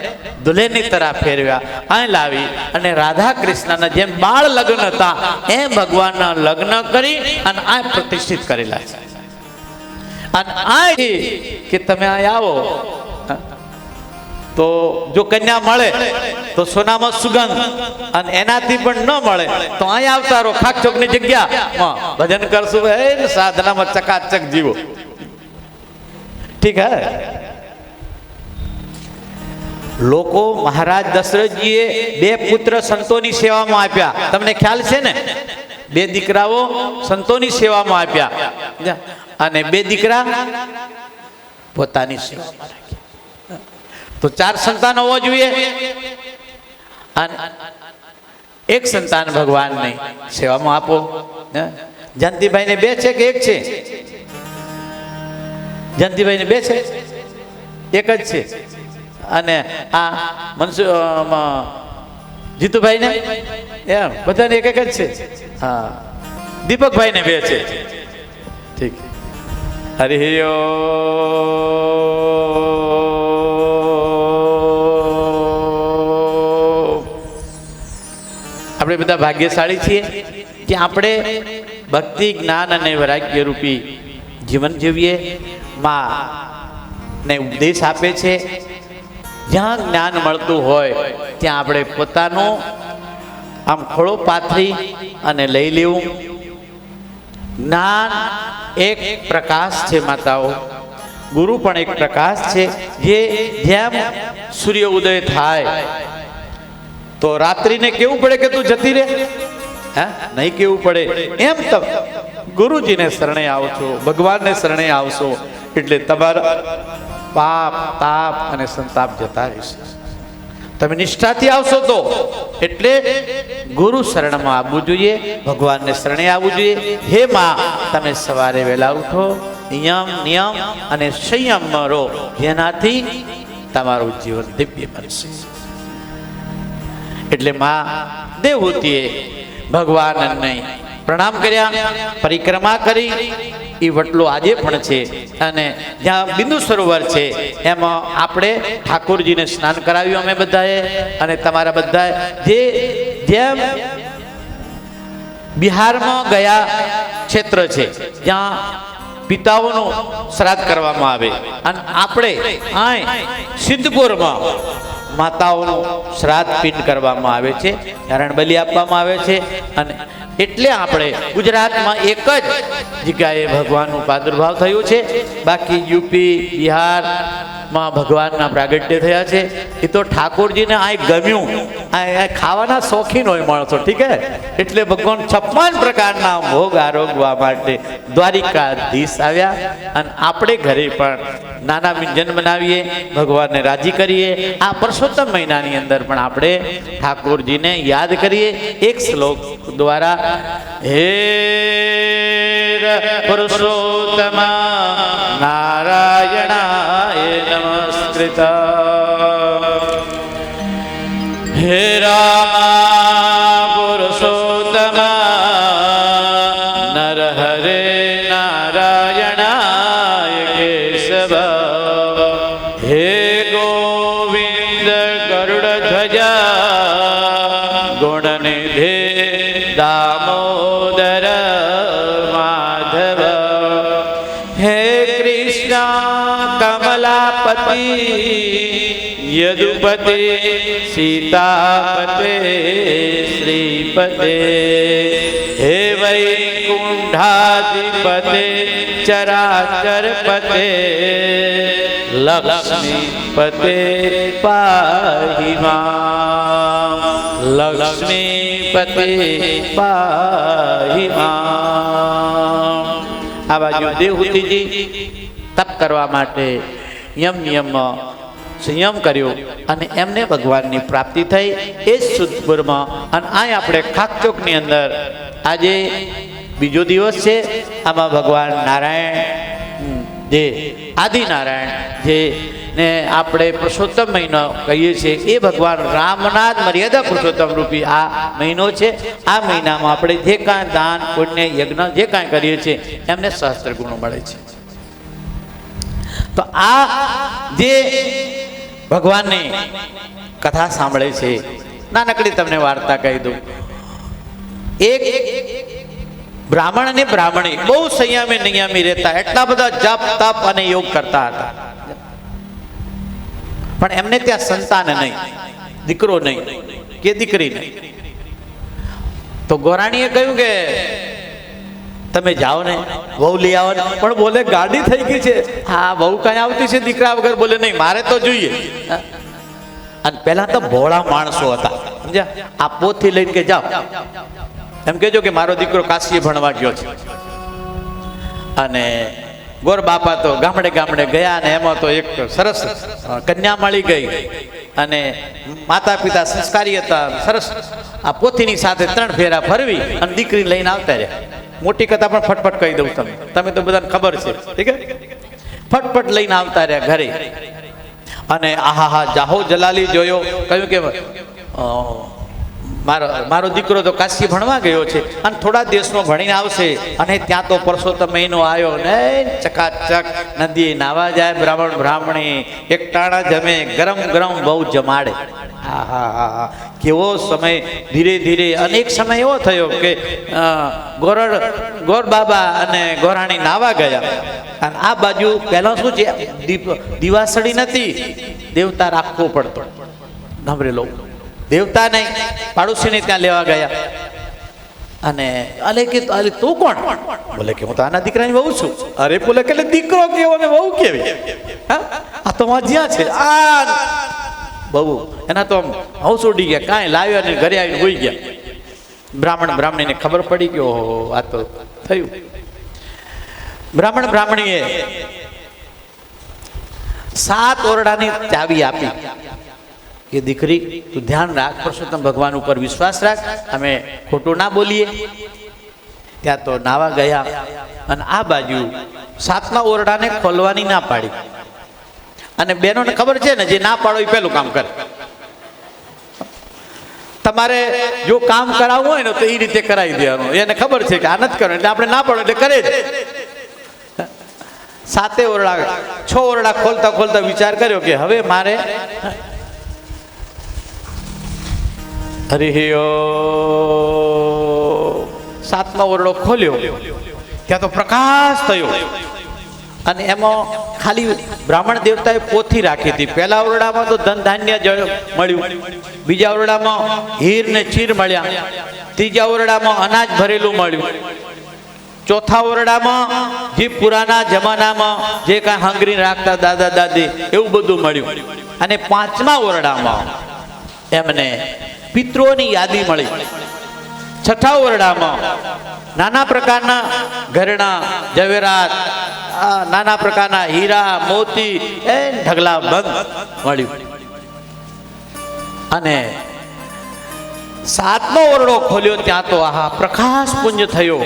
દુલ્હેની તરફ ફેરવ્યા, અહીં લાવી અને રાધા કૃષ્ણના જેમ બાળ લગ્ન હતા એમ ભગવાનના લગ્ન કરી અને આ પ્રતિષ્ઠિત કરેલા છે. અને આ કે તમે અહીં આવો તો જો કન્યા મળે તો સોનામાં સુગંધ, અને એનાથી પણ ન મળે તો અહીં આવતા રહો ખાક ચોકની જગ્યામાં ભજન કરશું, સાધનામાં ચકાચક જીવો. ઠીક હે. લોકો મહારાજ દશરથજીએ 2 પુત્ર સંતોની સેવામાં આપ્યા, તમને ખ્યાલ છે ને? 2 દીકરાઓ સંતોની સેવામાં આપ્યા અને 2 દીકરા પોતાની સેવામાં રાખ્યા. તો 4 સંતાન હોવા જોઈએ અને 1 સંતાન ભગવાનની સેવામાં આપો. જયંતિભાઈને 2 છે કે 1 છે? જયંતિભાઈને 2 છે, 1 જ છે. અને આ જીતુભાઈને એમ બધાને 1 જ છે. હા, દીપકભાઈને 2 છે. ઠીક. હરિ આપણે બધા ભાગ્યશાળી છીએ કે આપણે ભક્તિ, જ્ઞાન અને વૈરાગ્ય રૂપી જીવન જીવીએ. માં ને ઉપદેશ આપે છે, જ્યાં જ્ઞાન મળતું હોય ત્યાં આપણે પોતાનું આમ ખોળો પાથરી અને લઈ લેવું. જ્ઞાન એક પ્રકાશ છે માતાઓ, ગુરુ પણ એક પ્રકાશ છે. જેમ સૂર્ય ઉદય થાય તો રાત્રિને કેવું પડે કે તું જતી રહે? હા, નહીં કેવું પડે. એમ તો ગુરુજીને શરણે આવશો, ભગવાનને શરણે આવશો એટલે તમારા પાપ, તાપ અને સંતાપ જતા રહેશે. તમે નિષ્ઠાથી આવશો તો એટલે ગુરુ શરણમાં આવવું જોઈએ, ભગવાનને શરણે આવવું જોઈએ. હે માં, તમે સવારે વહેલા ઉઠો, નિયમ અને સંયમમાં રહો, જેનાથી તમારું જીવન દિવ્ય બનશે. એટલે માં દેવહૂતિએ ભગવાનને પ્રણામ કર્યા, પરિક્રમા કરી. એ વટલો આજે પણ છે અને જ્યાં બિંદુ સરોવર છે એમાં આપણે ઠાકોરજીને સ્નાન કરાવ્યું અમે બધાએ. અને તમારા બધાએ જેમ બિહારમાં ગયા ક્ષેત્ર છે જ્યાં પિતાઓનું શ્રાદ્ધ કરવામાં આવે, અને આપણે અહીં સિદ્ધપુરમાં માતાઓનું શ્રાદ્ધ પિંડ કરવામાં આવે છે, હરણ બલિ આપવામાં આવે છે. અને એટલે આપણે ગુજરાતમાં એક જ જગ્યાએ ભગવાનનું પ્રાદુર્ભાવ થયું છે. બાકી યુપી, બિહારમાં ભગવાનના પ્રાગટ્ય થયા છે. એ તો ઠાકોરજીને આ ગમ્યું, આ ખાવાના શોખીન હોય માણસો, ઠીક હે. એટલે ભગવાન 56 પ્રકારના ભોગ આરોગવા માટે દ્વારિકાધીશ આવ્યા. અને આપણે ઘરે પણ નાના વ્યંજન બનાવીએ, ભગવાનને રાજી કરીએ. આ પરસોત્તમ મહિનાની અંદર પણ આપણે ઠાકોરજીને યાદ કરીએ એક શ્લોક દ્વારા. હે પુરુષોત્તમ નારાયણાય નમસ્કૃત, હે રામ પુરુષોત્તમ નરહરે નારાયણાય કેશવ, હે ગોવિંદ ગરુડધ્વજા ગુણનિધે દામોદર માધવ, હે કૃષ્ણ કમલાપતિ યદુપતે સીતાપતે શ્રીપતે, હે વૈકુંઠાધિપતે ચરાચરપતે લક્ષ્મીપતે પાહિ મામ, લક્ષ્મીપતે પાહિ મામ. આ બાજુ દેવહૂતિજી તપ કરવા માટે નિયમ સંયમ કર્યો અને એમને ભગવાનની પ્રાપ્તિ થઈ એ જ સુદપુરમાં. અને અહીં આપણે ખાકચોકની અંદર આજે બીજો દિવસ છે. આમાં ભગવાન નારાયણ જે આદિનારાયણ જે ને આપણે પુરુષોત્તમ મહિનો કહીએ છીએ એ ભગવાન રામના જ મર્યાદા પુરુષોત્તમ રૂપી આ મહિનો છે. આ મહિનામાં આપણે જે કાંઈ દાન પુણ્ય યજ્ઞ જે કાંઈ કરીએ છીએ એમને સહસ્ત્ર ગુણો મળે છે. તો આ જે ભગવાનની કથા સાંભળે છે, નાનકડી તમને વાર્તા કહી દઉં. એક બ્રાહ્મણ અને બ્રાહ્મણી બહુ સંયમી નિયમી રહેતા, એટલા બધા જપ તપ અને યોગ કરતા હતા, પણ એમને ત્યાં સંતાન નહીં, દીકરો નહીં કે દીકરી નહીં. તો ગોરાણીએ કહ્યું કે તમે જાઓ ને વહુ લઈ આવો ને. પણ બોલે ગાડી થઈ ગઈ છે. હા, વહુ કઈ આવતી છે દીકરા વગર? બોલે નહીં, મારે તો જોઈએ. અને પહેલા તો ભોળા માણસો હતા, સમજ્યા? આ પોથી લઈને કે જાઓ, એમ કહેજો કે મારો દીકરો કાશીએ ભણવા ગયો છે. અને ગોર બાપા તો ગામડે ગામડે ગયા અને એમાં તો એક સરસ કન્યા મળી ગઈ અને માતા પિતા સંસ્કારી હતા. સરસ આ પોથીની સાથે 3 ફેરા ફરવી અને દીકરી લઈને આવતા રહ્યા. મોટી કથા પણ ફટફટ કહી દઉં તમે તો બધાને ખબર છે, ઠીક છે? ફટફટ લઈને આવતા રહ્યા ઘરે. અને આહા હા જાહો જલાલી જોયો, કહ્યું કે મારો દીકરો તો કાશી ભણવા ગયો છે અને થોડા દિવસમાં ભણીને આવશે. અને ત્યાં તો પુરુષોત્તમ મહિનો આવ્યો ને ચકાચક નદીએ નાવા જાય બ્રાહ્મણ બ્રાહ્મણી, એકટાણા જમે, ગરમ ગરમ બહુ જમાડે. હા હા હા હા, કેવો સમય! ધીરે ધીરે અનેક સમય એવો થયો કે ગોર બાબા અને ગોરાણી નાવા ગયા. અને આ બાજુ પહેલા શું છે, દિવાસળી નથી, દેવતા રાખવો પડતો. સાંભળી લો, દેવતા નહીં, પાડોશીને ત્યાં લેવા ગયા. અને અલે કે તું કોણ? બોલે કે હું તો આના દીકરાની વહુ છું. અરે બોલે કે દીકરો કેવો ને વહુ કેવી? હા, આ તો જ્યાં છે આ બહુ. એના તો હઉસ ઉડી ગયા, કાંઈ લાવ્યા ને ઘરે આવીને હોઈ ગયા. બ્રાહ્મણ બ્રાહ્મણીને ખબર પડી કે ઓહો આ તો થયું. બ્રાહ્મણ બ્રાહ્મણીએ 7 ઓરડાની ચાવી આપી કે દીકરી તું ધ્યાન રાખ, પુરુષોત્તમ ભગવાન ઉપર વિશ્વાસ રાખ, અમે ખોટું ના બોલીએ. ત્યાં તો નાવા ગયા. અને આ બાજુ 7મા ઓરડાને ખોલવાની ના પાડી. અને બહેનોને ખબર છે ને, જે ના પાડો એ પહેલું કામ કરે. તમારે જો કામ કરાવવું હોય ને તો એ રીતે કરાવી દેવાનું. એને ખબર છે કે આ નથી કરવાનું, એટલે આપણે ના પાડો એટલે કરે જ. 7 ઓરડા 6 ઓરડા ખોલતા ખોલતા વિચાર કર્યો કે હવે મારે હરિયો 7મો ઓરડો ખોલ્યો. ત્યાં તો પ્રકાશ થયો અને એમાં ખાલી બ્રાહ્મણ દેવતાએ પોથી રાખી હતી. પહેલા ઓરડામાં તો ધન ધાન્ય મળ્યું, બીજા ઓરડામાં હીર ને ચીર મળ્યા, ત્રીજા ઓરડામાં અનાજ ભરેલું મળ્યું, ચોથા ઓરડામાં જે પુરાના જમાનામાં જે કાંઈ હાંગરી રાખતા દાદા દાદી એવું બધું મળ્યું. અને 5મા ઓરડામાં એમને પિતૃઓની યાદી મળી. 6થા ઓરડામાં નાના પ્રકારના ઘરેણા ઝવેરાત, નાના પ્રકારના હીરા મોતી ઢગલા બંધ મળ્યું. અને 7મો ઓરડો ખોલ્યો. ત્યાં તો આહા પ્રકાશ પુંજ થયો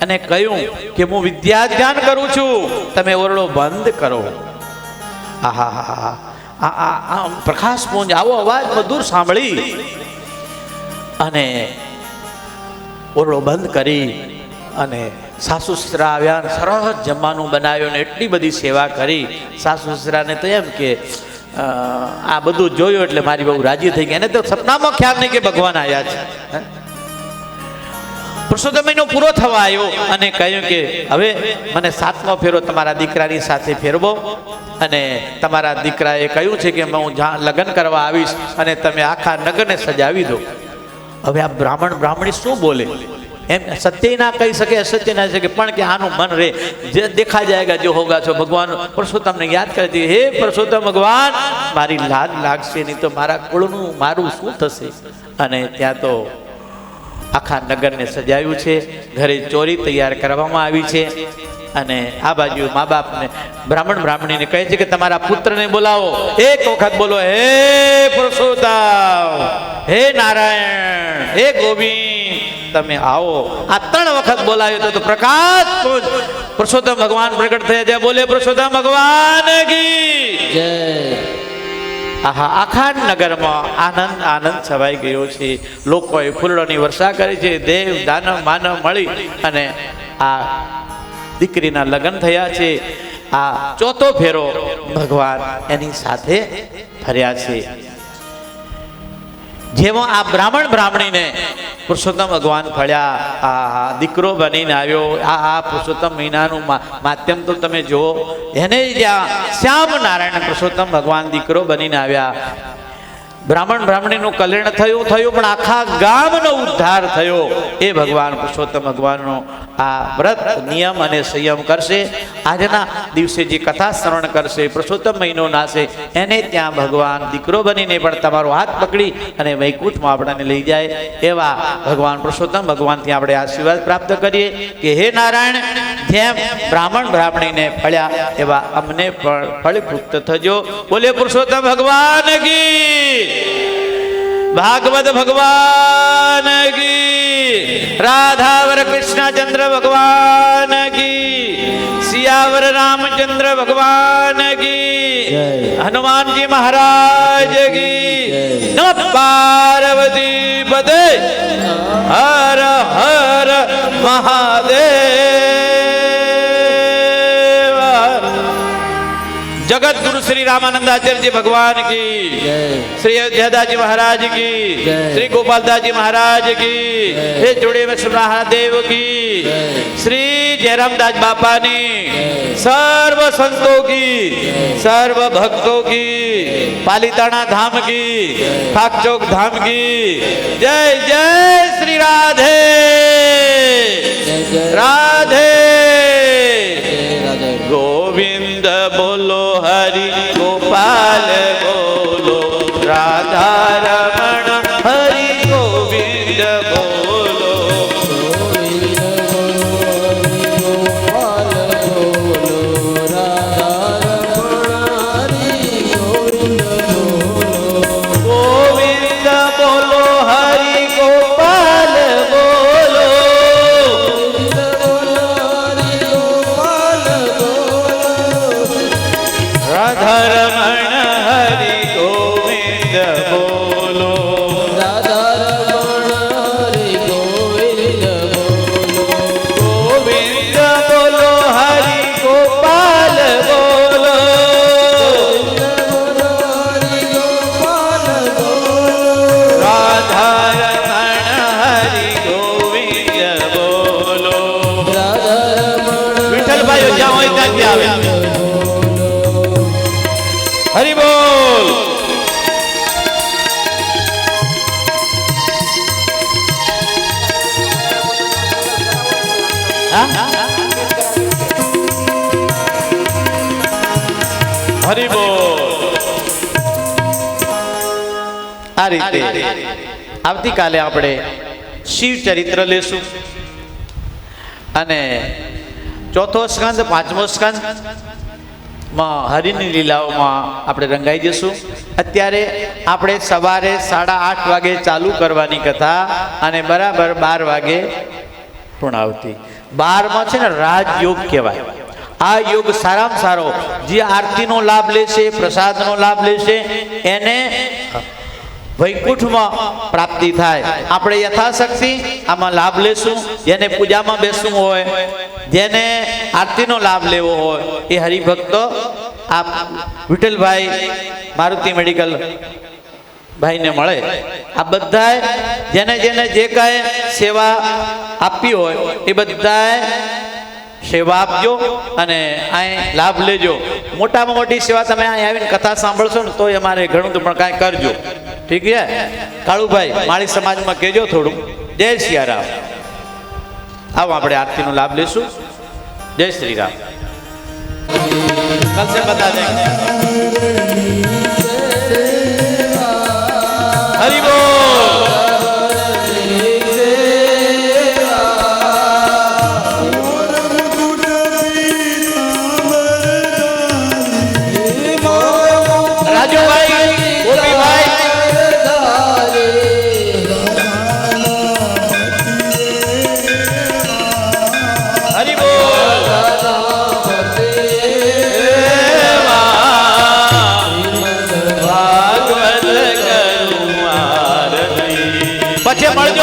અને કહ્યું કે હું વિદ્યા જ્ઞાન કરું છું, તમે ઓરડો બંધ કરો. આહા હા, આ પ્રકાશ પુંજ આવો અવાજ મધુર સાંભળી અને ઓરડો બંધ કરી અને સાસુ સસરા આવ્યા, સરસ જમવાનું બનાવ્યું ને એટલી બધી સેવા કરી. સાસુ સસરાને તો એમ કે આ બધું જોયું એટલે મારી બહુ રાજી થઈ ગઈ. એને તો સપનામાં ખ્યાલ નહીં કે ભગવાન આવ્યા છે. પુરુષોત્તમ મહિનો પૂરો થવા આવ્યો અને કહ્યું કે હવે મને 7મો ફેરો તમારા દીકરાની સાથે ફેરવો. અને તમારા દીકરાએ કહ્યું છે કે હું લગ્ન કરવા આવીશ અને તમે આખા નગરને સજાવી દો. હવે આ બ્રાહ્મણ બ્રાહ્મણી શું બોલે? એમ સત્ય ના કહી શકે, અસત્ય ના શકે, પણ કે આનું મન રે, જે દેખા જાયગા જો હોગા છો. ભગવાન પુરુષોત્તમને યાદ કરતી, હે પુરુષોત્તમ ભગવાન, મારી લાજ લાગશે નહીં તો મારા કુળનું મારું શું થશે? અને ત્યાં તો આખા નગરને સજાવ્યું છે. ઘરે ચોરી તૈયાર કરવામાં આવી છે અને આ બાજુ મા બાપને બ્રાહ્મણીને કહે છે કે તમારા પુત્રને બોલાવો. એક વખત બોલો, હે પુરુષોત્તમ, હે નારાયણ, હે ગોવિંદ, તમે આવો. આ 3 વખત બોલાવ્યો તો પ્રકાશ પુરુષોત્તમ ભગવાન પ્રગટ થયા છે. બોલે પુરુષોત્તમ ભગવાન કી જય. આહા, આખા નગરમાં આનંદ આનંદ છવાઈ ગયો છે. લોકોએ ફૂલોની વર્ષા કરી છે. દેવ દાનવ માનવ મળી અને આ દીકરીના લગ્ન થયા છે. આ 4થો ફેરો ભગવાન એની સાથે ફર્યા છે. જેમાં આ બ્રાહ્મણીને પુરુષોત્તમ ભગવાન ફળ્યા. આ દીકરો બનીને આવ્યો. આ પુરુષોત્તમ મહિનાનું માધ્યમ તો તમે જુઓ. એને જ્યાં શ્યામ નારાયણ પુરુષોત્તમ ભગવાન દીકરો બનીને આવ્યા. બ્રાહ્મણીનું કલ્યાણ થયું પણ આખા ગામનો ઉદ્ધાર થયો. એ ભગવાન પુરુષોત્તમ ભગવાનનો આ વ્રત નિયમ અને સંયમ કરશે. આજના દિવસે જે કથા શ્રવણ કરશે, પુરુષોત્તમ મહિનો નાશે, એને ત્યાં ભગવાન દીકરો બનીને પણ તમારો હાથ પકડી અને વૈકુંઠમાં આપણને લઈ જાય. એવા ભગવાન પુરુષોત્તમ ભગવાનથી આપણે આશીર્વાદ પ્રાપ્ત કરીએ કે હે નારાયણ, જેમ બ્રાહ્મણીને ફળ્યા એવા અમને પણ ફળીભૂત થજો. બોલે પુરુષોત્તમ ભગવાન કી, ભાગવત ભગવાન કી, રાધાવર કૃષ્ણચંદ્ર ભગવાન કી, સિયાવર રામચંદ્ર ભગવાન કી, હનુમાનજી મહારાજ કી. નમઃ પાર્વતી પદે હર હર મહાદેવ. જગત ગુરુ શ્રી રામાનંદાચાર્ય ભગવાન કી, શ્રી અયોધ્યાદાસજી મહારાજ કી, શ્રી ગોપાલદાસજી મહારાજ કી, હે જોડેશ્વર મહાદેવ કી, શ્રી જયરામદાસ બાપાની, સર્વ સંતો કી, સર્વ ભક્તો કી, પાલિતાણા ધામ કી, ઠાકચોક ધામ કી. જય જય શ્રી રાધે રાધે. ગોવિંદ બોલો, હરિ ગોપાલ બોલો, રાધા રમણ હરિ ગોવિંદ બોલો. ગોવિંદ બોલો, હરિ ગોપાલ બોલો, રાધા રમણ હરિ ગોવિંદ બોલો. ગોવિંદ બોલો, હરિ ગોપાલ બોલો, રાધા રમણ હરિ ગોવિંદ બોલો. વિઠ્ઠલભાઈઓ જ્યાં હોય ત્યાંથી આવે. હરિ બોલ. હરિ બોલ. આ રીતે આવતીકાલે આપણે શિવ ચરિત્ર લેશું અને 4થો સ્કંદ, 5મો સ્કંદ માં હરિની લીલાઓમાં આપણે રંગાઈ જશું. અત્યારે આપણે સવારે 8:30 વાગે ચાલુ કરવાની કથા અને બરાબર 12 વાગે પૂર્ણાવતી. 12માં છે ને રાજયોગ કહેવાય. આ યોગ સારામાં સારો જે આરતીનો લાભ લેશે, પ્રસાદનો લાભ લેશે, એને વૈકુંઠમાં પ્રાપ્તિ થાય. આપણે યથાશક્તિ આમાં લાભ લેશું. જેને પૂજામાં બેસવું હોય, જેને આરતીનો લાભ લેવો હોય, એ હરિભક્તો આ વિઠ્ઠલભાઈ મારુતિ મેડિકલ ભાઈને મળે. આ બધાએ જેને જેને જે કાંઈ સેવા આપી હોય એ બધાએ સેવા આપજો અને અહીં લાભ લેજો. મોટામાં મોટી સેવા તમે અહીં આવીને કથા સાંભળશો ને તો અમારે ઘણું તો પણ કાંઈ કરજો. ઠીક છે કાળુભાઈ, માળી સમાજમાં કહેજો થોડું. જય સિયારામ. આવો આપણે આરતીનો લાભ લેશું. જય શ્રી રામ. કલ સે બતા દેંગે. હરિ બોલ.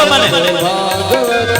બોલો મને ભાગવત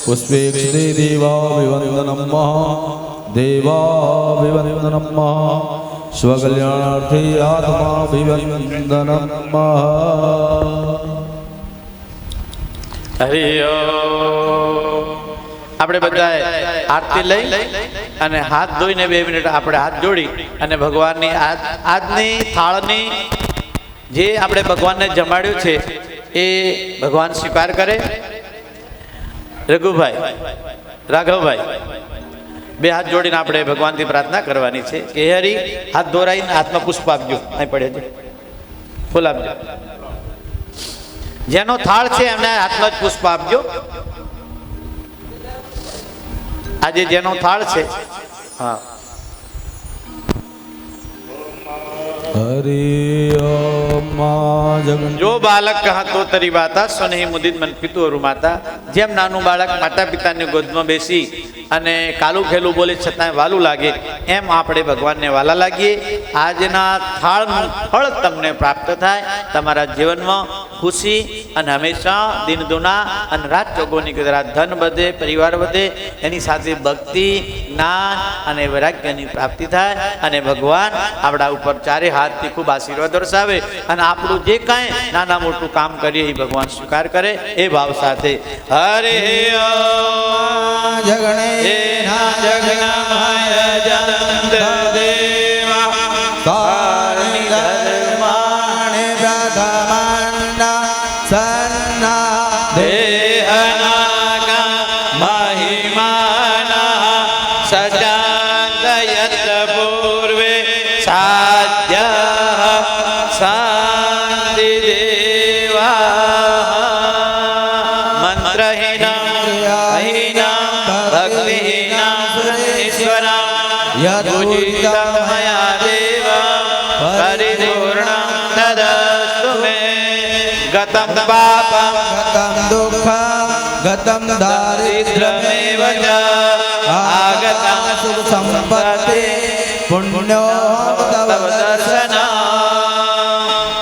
पुष्पेक्षते देवाभिवन्दनं देवाभिवन्दनं स्वकल्याणार्थे आत्माभिवन्दनं હરિ આપણે બધા આરતી લઈ અને હાથ ધોઈને 2 મિનિટ આપણે હાથ જોડી અને ભગવાનની આજની થાળની જે આપણે ભગવાનને જમાડ્યું છે એ ભગવાન સ્વીકાર કરે. રઘુભાઈ, રાઘવભાઈ, 2 હાથ જોડીને આપણે ભગવાનથી પ્રાર્થના કરવાની છે કે હે હરિ, હાથ ધોરાઈને હાથમાં પુષ્પ આપજો. અહીં પડે છે ફૂલ આપજો. જેનો થાળ છે એમને હાથમાં જ પુષ્પ આપજો. આજે જેનો થાળ છે હા हरि ओम जगन જો બાલક કહતો તરી વાતા સ્વનેહી મુદિત મન પિતુ અરુમાતા. જેમ નાનું બાળક માતા પિતાની ગોદમાં બેસી અને કાલું ખેલું બોલે છતાં વાલું લાગે એમ આપણે ભગવાનને વાલા લાગીએ. આજના થાળનું ફળ તમને પ્રાપ્ત થાય. તમારા જીવનમાં ખુશી અને હંમેશા દિન દુના અને રાત ચોગોની કદરા ધન વધે, પરિવાર વધે, એની સાથે ભક્તિ, જ્ઞાન અને વૈરાગ્યની પ્રાપ્તિ થાય અને ભગવાન આપણા ઉપર ચારે હાથથી ખૂબ આશીર્વાદ વરસાવે અને આપણું જે કાંઈ નાના મોટું કામ કરીએ એ ભગવાન સ્વીકાર કરે એ ભાવ સાથે. હરે जगणे જગનાય જનંત દેવા कारणि धर्माणि प्रथमन्ना सन्ना દેહનાગા મહિમાના સજાતયત પૂર્વે भक्तिहीनां सुरेश्वरां यदूर्तं मया देव परिपूर्णं तदस्तु मे गतं पापं गतं दुःखं गतं दारिद्र्यमेव च आगतं सुखसम्पत्ति पुण्यो तव दर्शनं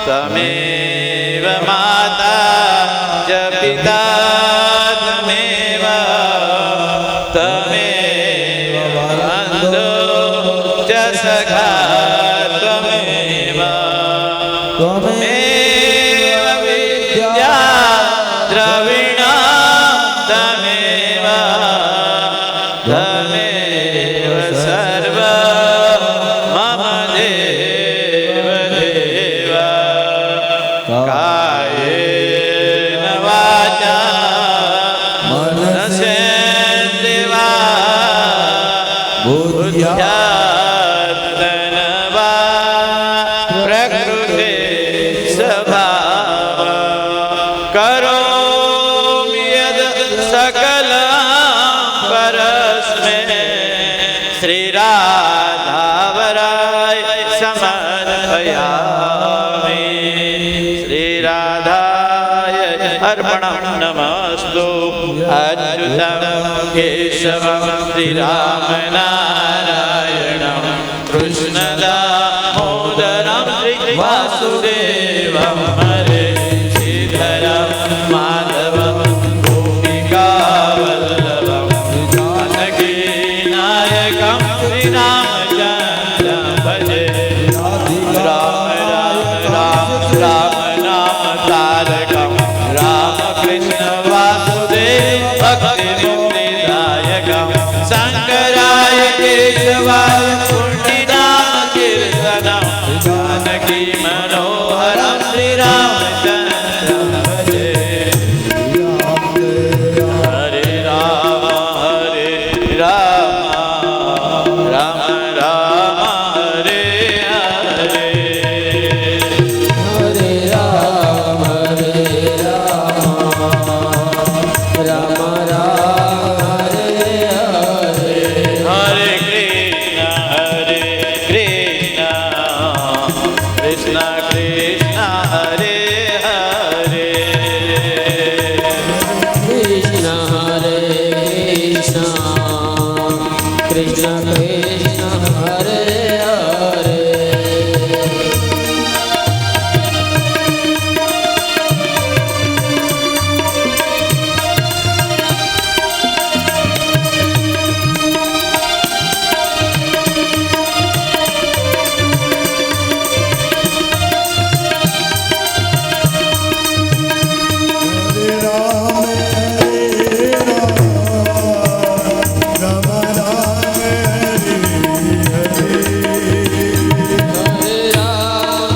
त्वमेव माता च पिता त्वमेव त्वमेव बन्धु च सखा त्वमेव त्वमेव विद्या द्रविणा त्वमेव त्वमेव सर्व मम देव देव कायेन वाचा मनसेन्द्रिया बुद्ध्यात्मना वा प्रकृते स्वभाव करोमि यद् सकलं परस्मै श्रीराधावराय समर्पयामि श्रीराधाय अर्पणं नमस्तु अच्युतं केशवं श्रीरामनारायणं कृष्णदामोदरं श्रीवासुदेवं हरे श्रीधरं माधवं गोपिकावल्लभं जानकीनायकं श्रीरामचन्द्रं भजे राम राम राम राम नाम तारकं रामकृष्ण वासुदेव भक्तिमुक्तिदायकं शङ्कराय केशवाय पुण्यनाम कीर्तनं जानकी मनोहरं श्रीरामचन्द्रं भजे हरे राम राम राम हरे हरे हरे राम राम राम हरे हरे हरे कृष्ण कृष्ण कृष्ण हरे हरे कृष्ण हरे कृष्ण कृष्ण कृष्ण हरे हरे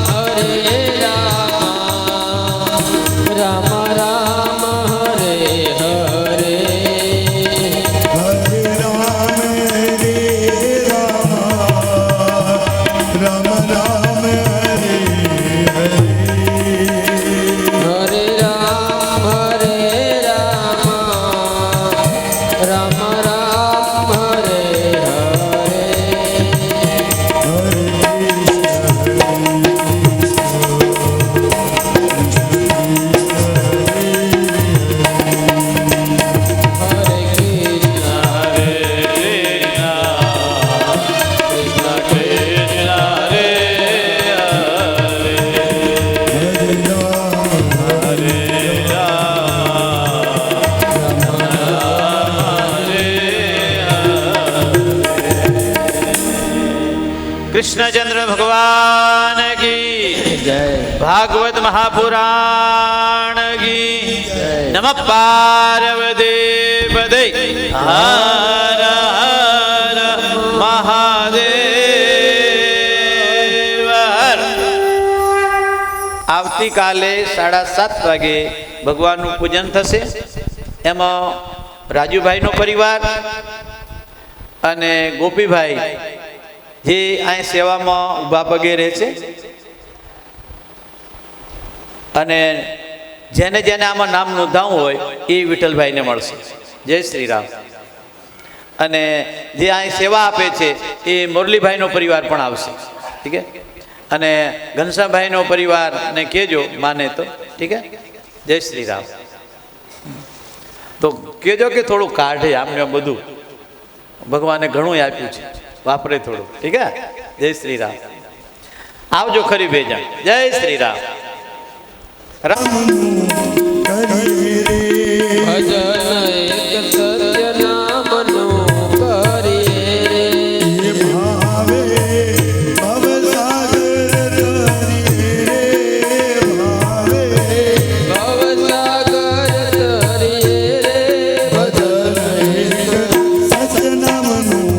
हरे राम राम राम हरे हरे हरे राम राम राम हरे हरे हरे कृष्ण कृष्ण कृष्ण हरे हरे कृष्णचंद्र भगवान की जय भागवत महापुराण की नमः पार्वती पदे हर हर महादेव हर। આવતીકાલે 7:30 વાગે ભગવાનનું પૂજન થશે. એમાં રાજુભાઈનો પરિવાર અને ગોપીભાઈ જે અહીં સેવામાં ઊભા પગે રહે છે અને જેને જેને આમાં નામ નોંધાવવું હોય એ વિઠ્ઠલભાઈને મળશે. જય શ્રી રામ. અને જે અહીં સેવા આપે છે એ મુરલીભાઈનો પરિવાર પણ આવશે, ઠીક છે. અને ઘનશ્યામભાઈનો પરિવારને કહેજો માને તો, ઠીક છે. જય શ્રી રામ. તો કહેજો કે થોડું કાઢે, આમને બધું ભગવાને ઘણું આપ્યું છે, વાપરે થોડું, ઠીક છે. જય શ્રી રામ. આવજો ખરી બેજા. જય શ્રી રામ. ભજન એક સત્ય નામનું કરીએ ભવસાગર તરીએ ભજન એક સત્ય નામનું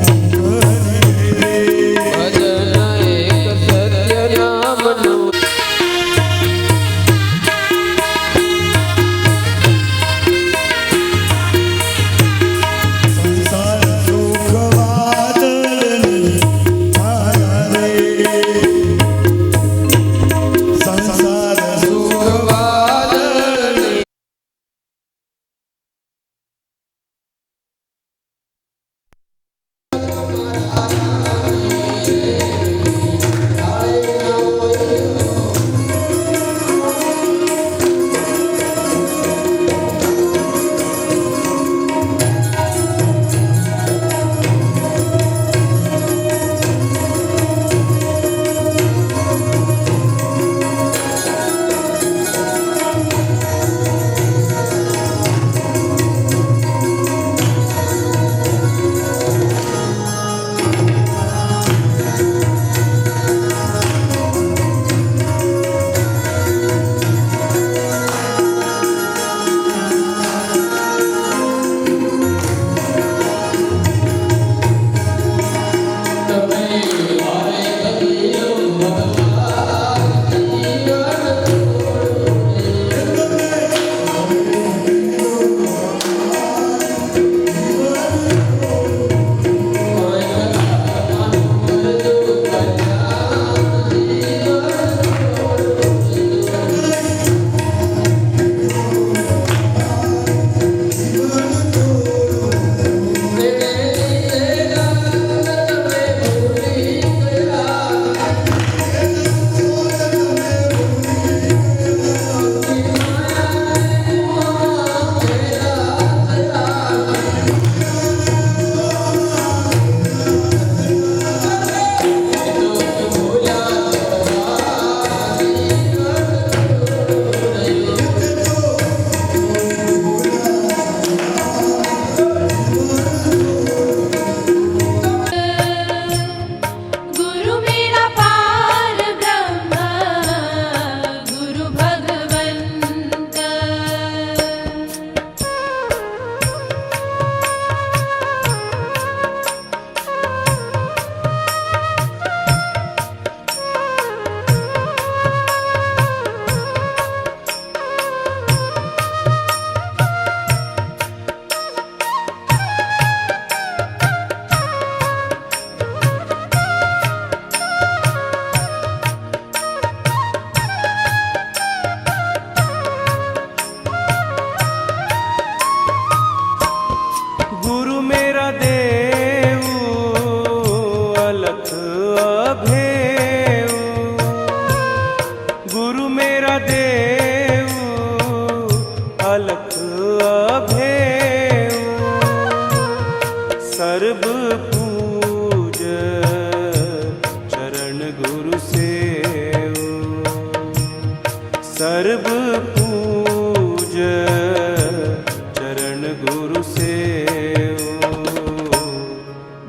सर्व पूज चरण गुरु सेव।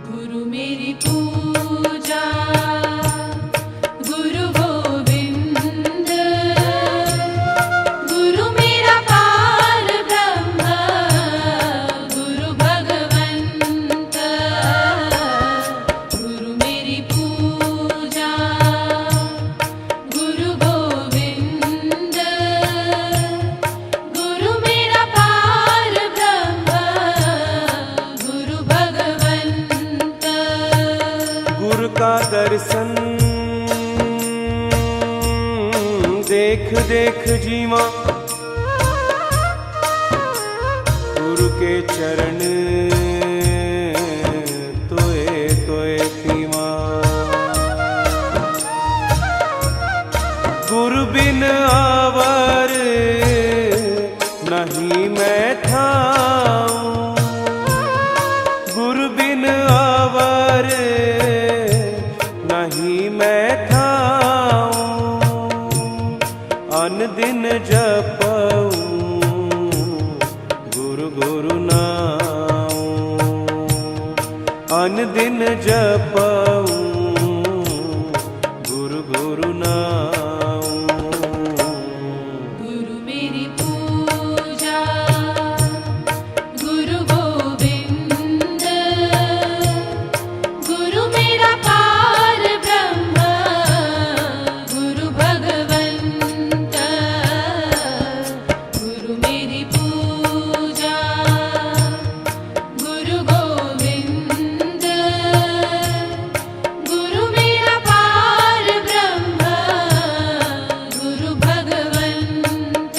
गुरु मेरी पूजा गुरु गोविंद, गुरु मेरा पार ब्रह्म गुरु भगवंत। गुरु मेरी पूजा गुरु गोविंद, गुरु मेरा पार ब्रह्म गुरु भगवंत। गुरु का दर्शन देख देख जीवा, गुरु के चरण पर नहीं मैं थाऊं, अन दिन जपऊं गुरु गुरु नाऊं, अन दिन जपऊं गुरु गुरु नाऊं। गुरु मेरी पूजा गुरु गोविंद, गुरु मेरा पार ब्रह्म गुरु भगवंत। गुरु मेरी पूजा गुरु गोविंद, गुरु मेरा पार ब्रह्म गुरु भगवंत।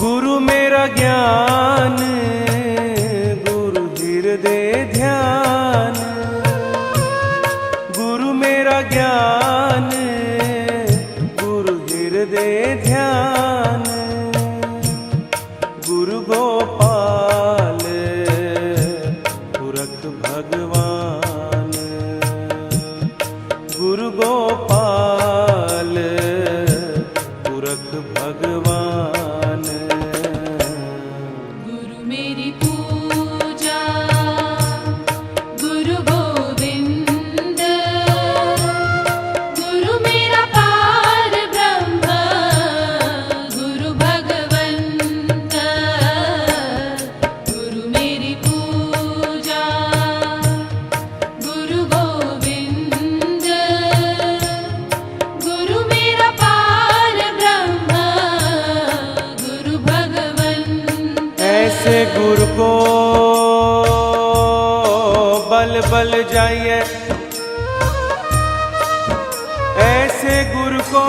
गुरु मेरा ज्ञान गुरु हृदय ध्यान, गुरु मेरा ज्ञान गुरु हृदय ध्यान। गुरु गोपाल पुरख भगवान, गुरु गोपाल पुरख भगवान। गुरु मेरी पूजा गुरु गोविंद, गुरु मेरा पार ब्रह्म गुरु भगवंत। गुरु मेरी पूजा गुरु गोविंद, गुरु मेरा पार ब्रह्म गुरु भगवंत। ऐसे गुरु को बल बल जाइए, ऐसे गुरु को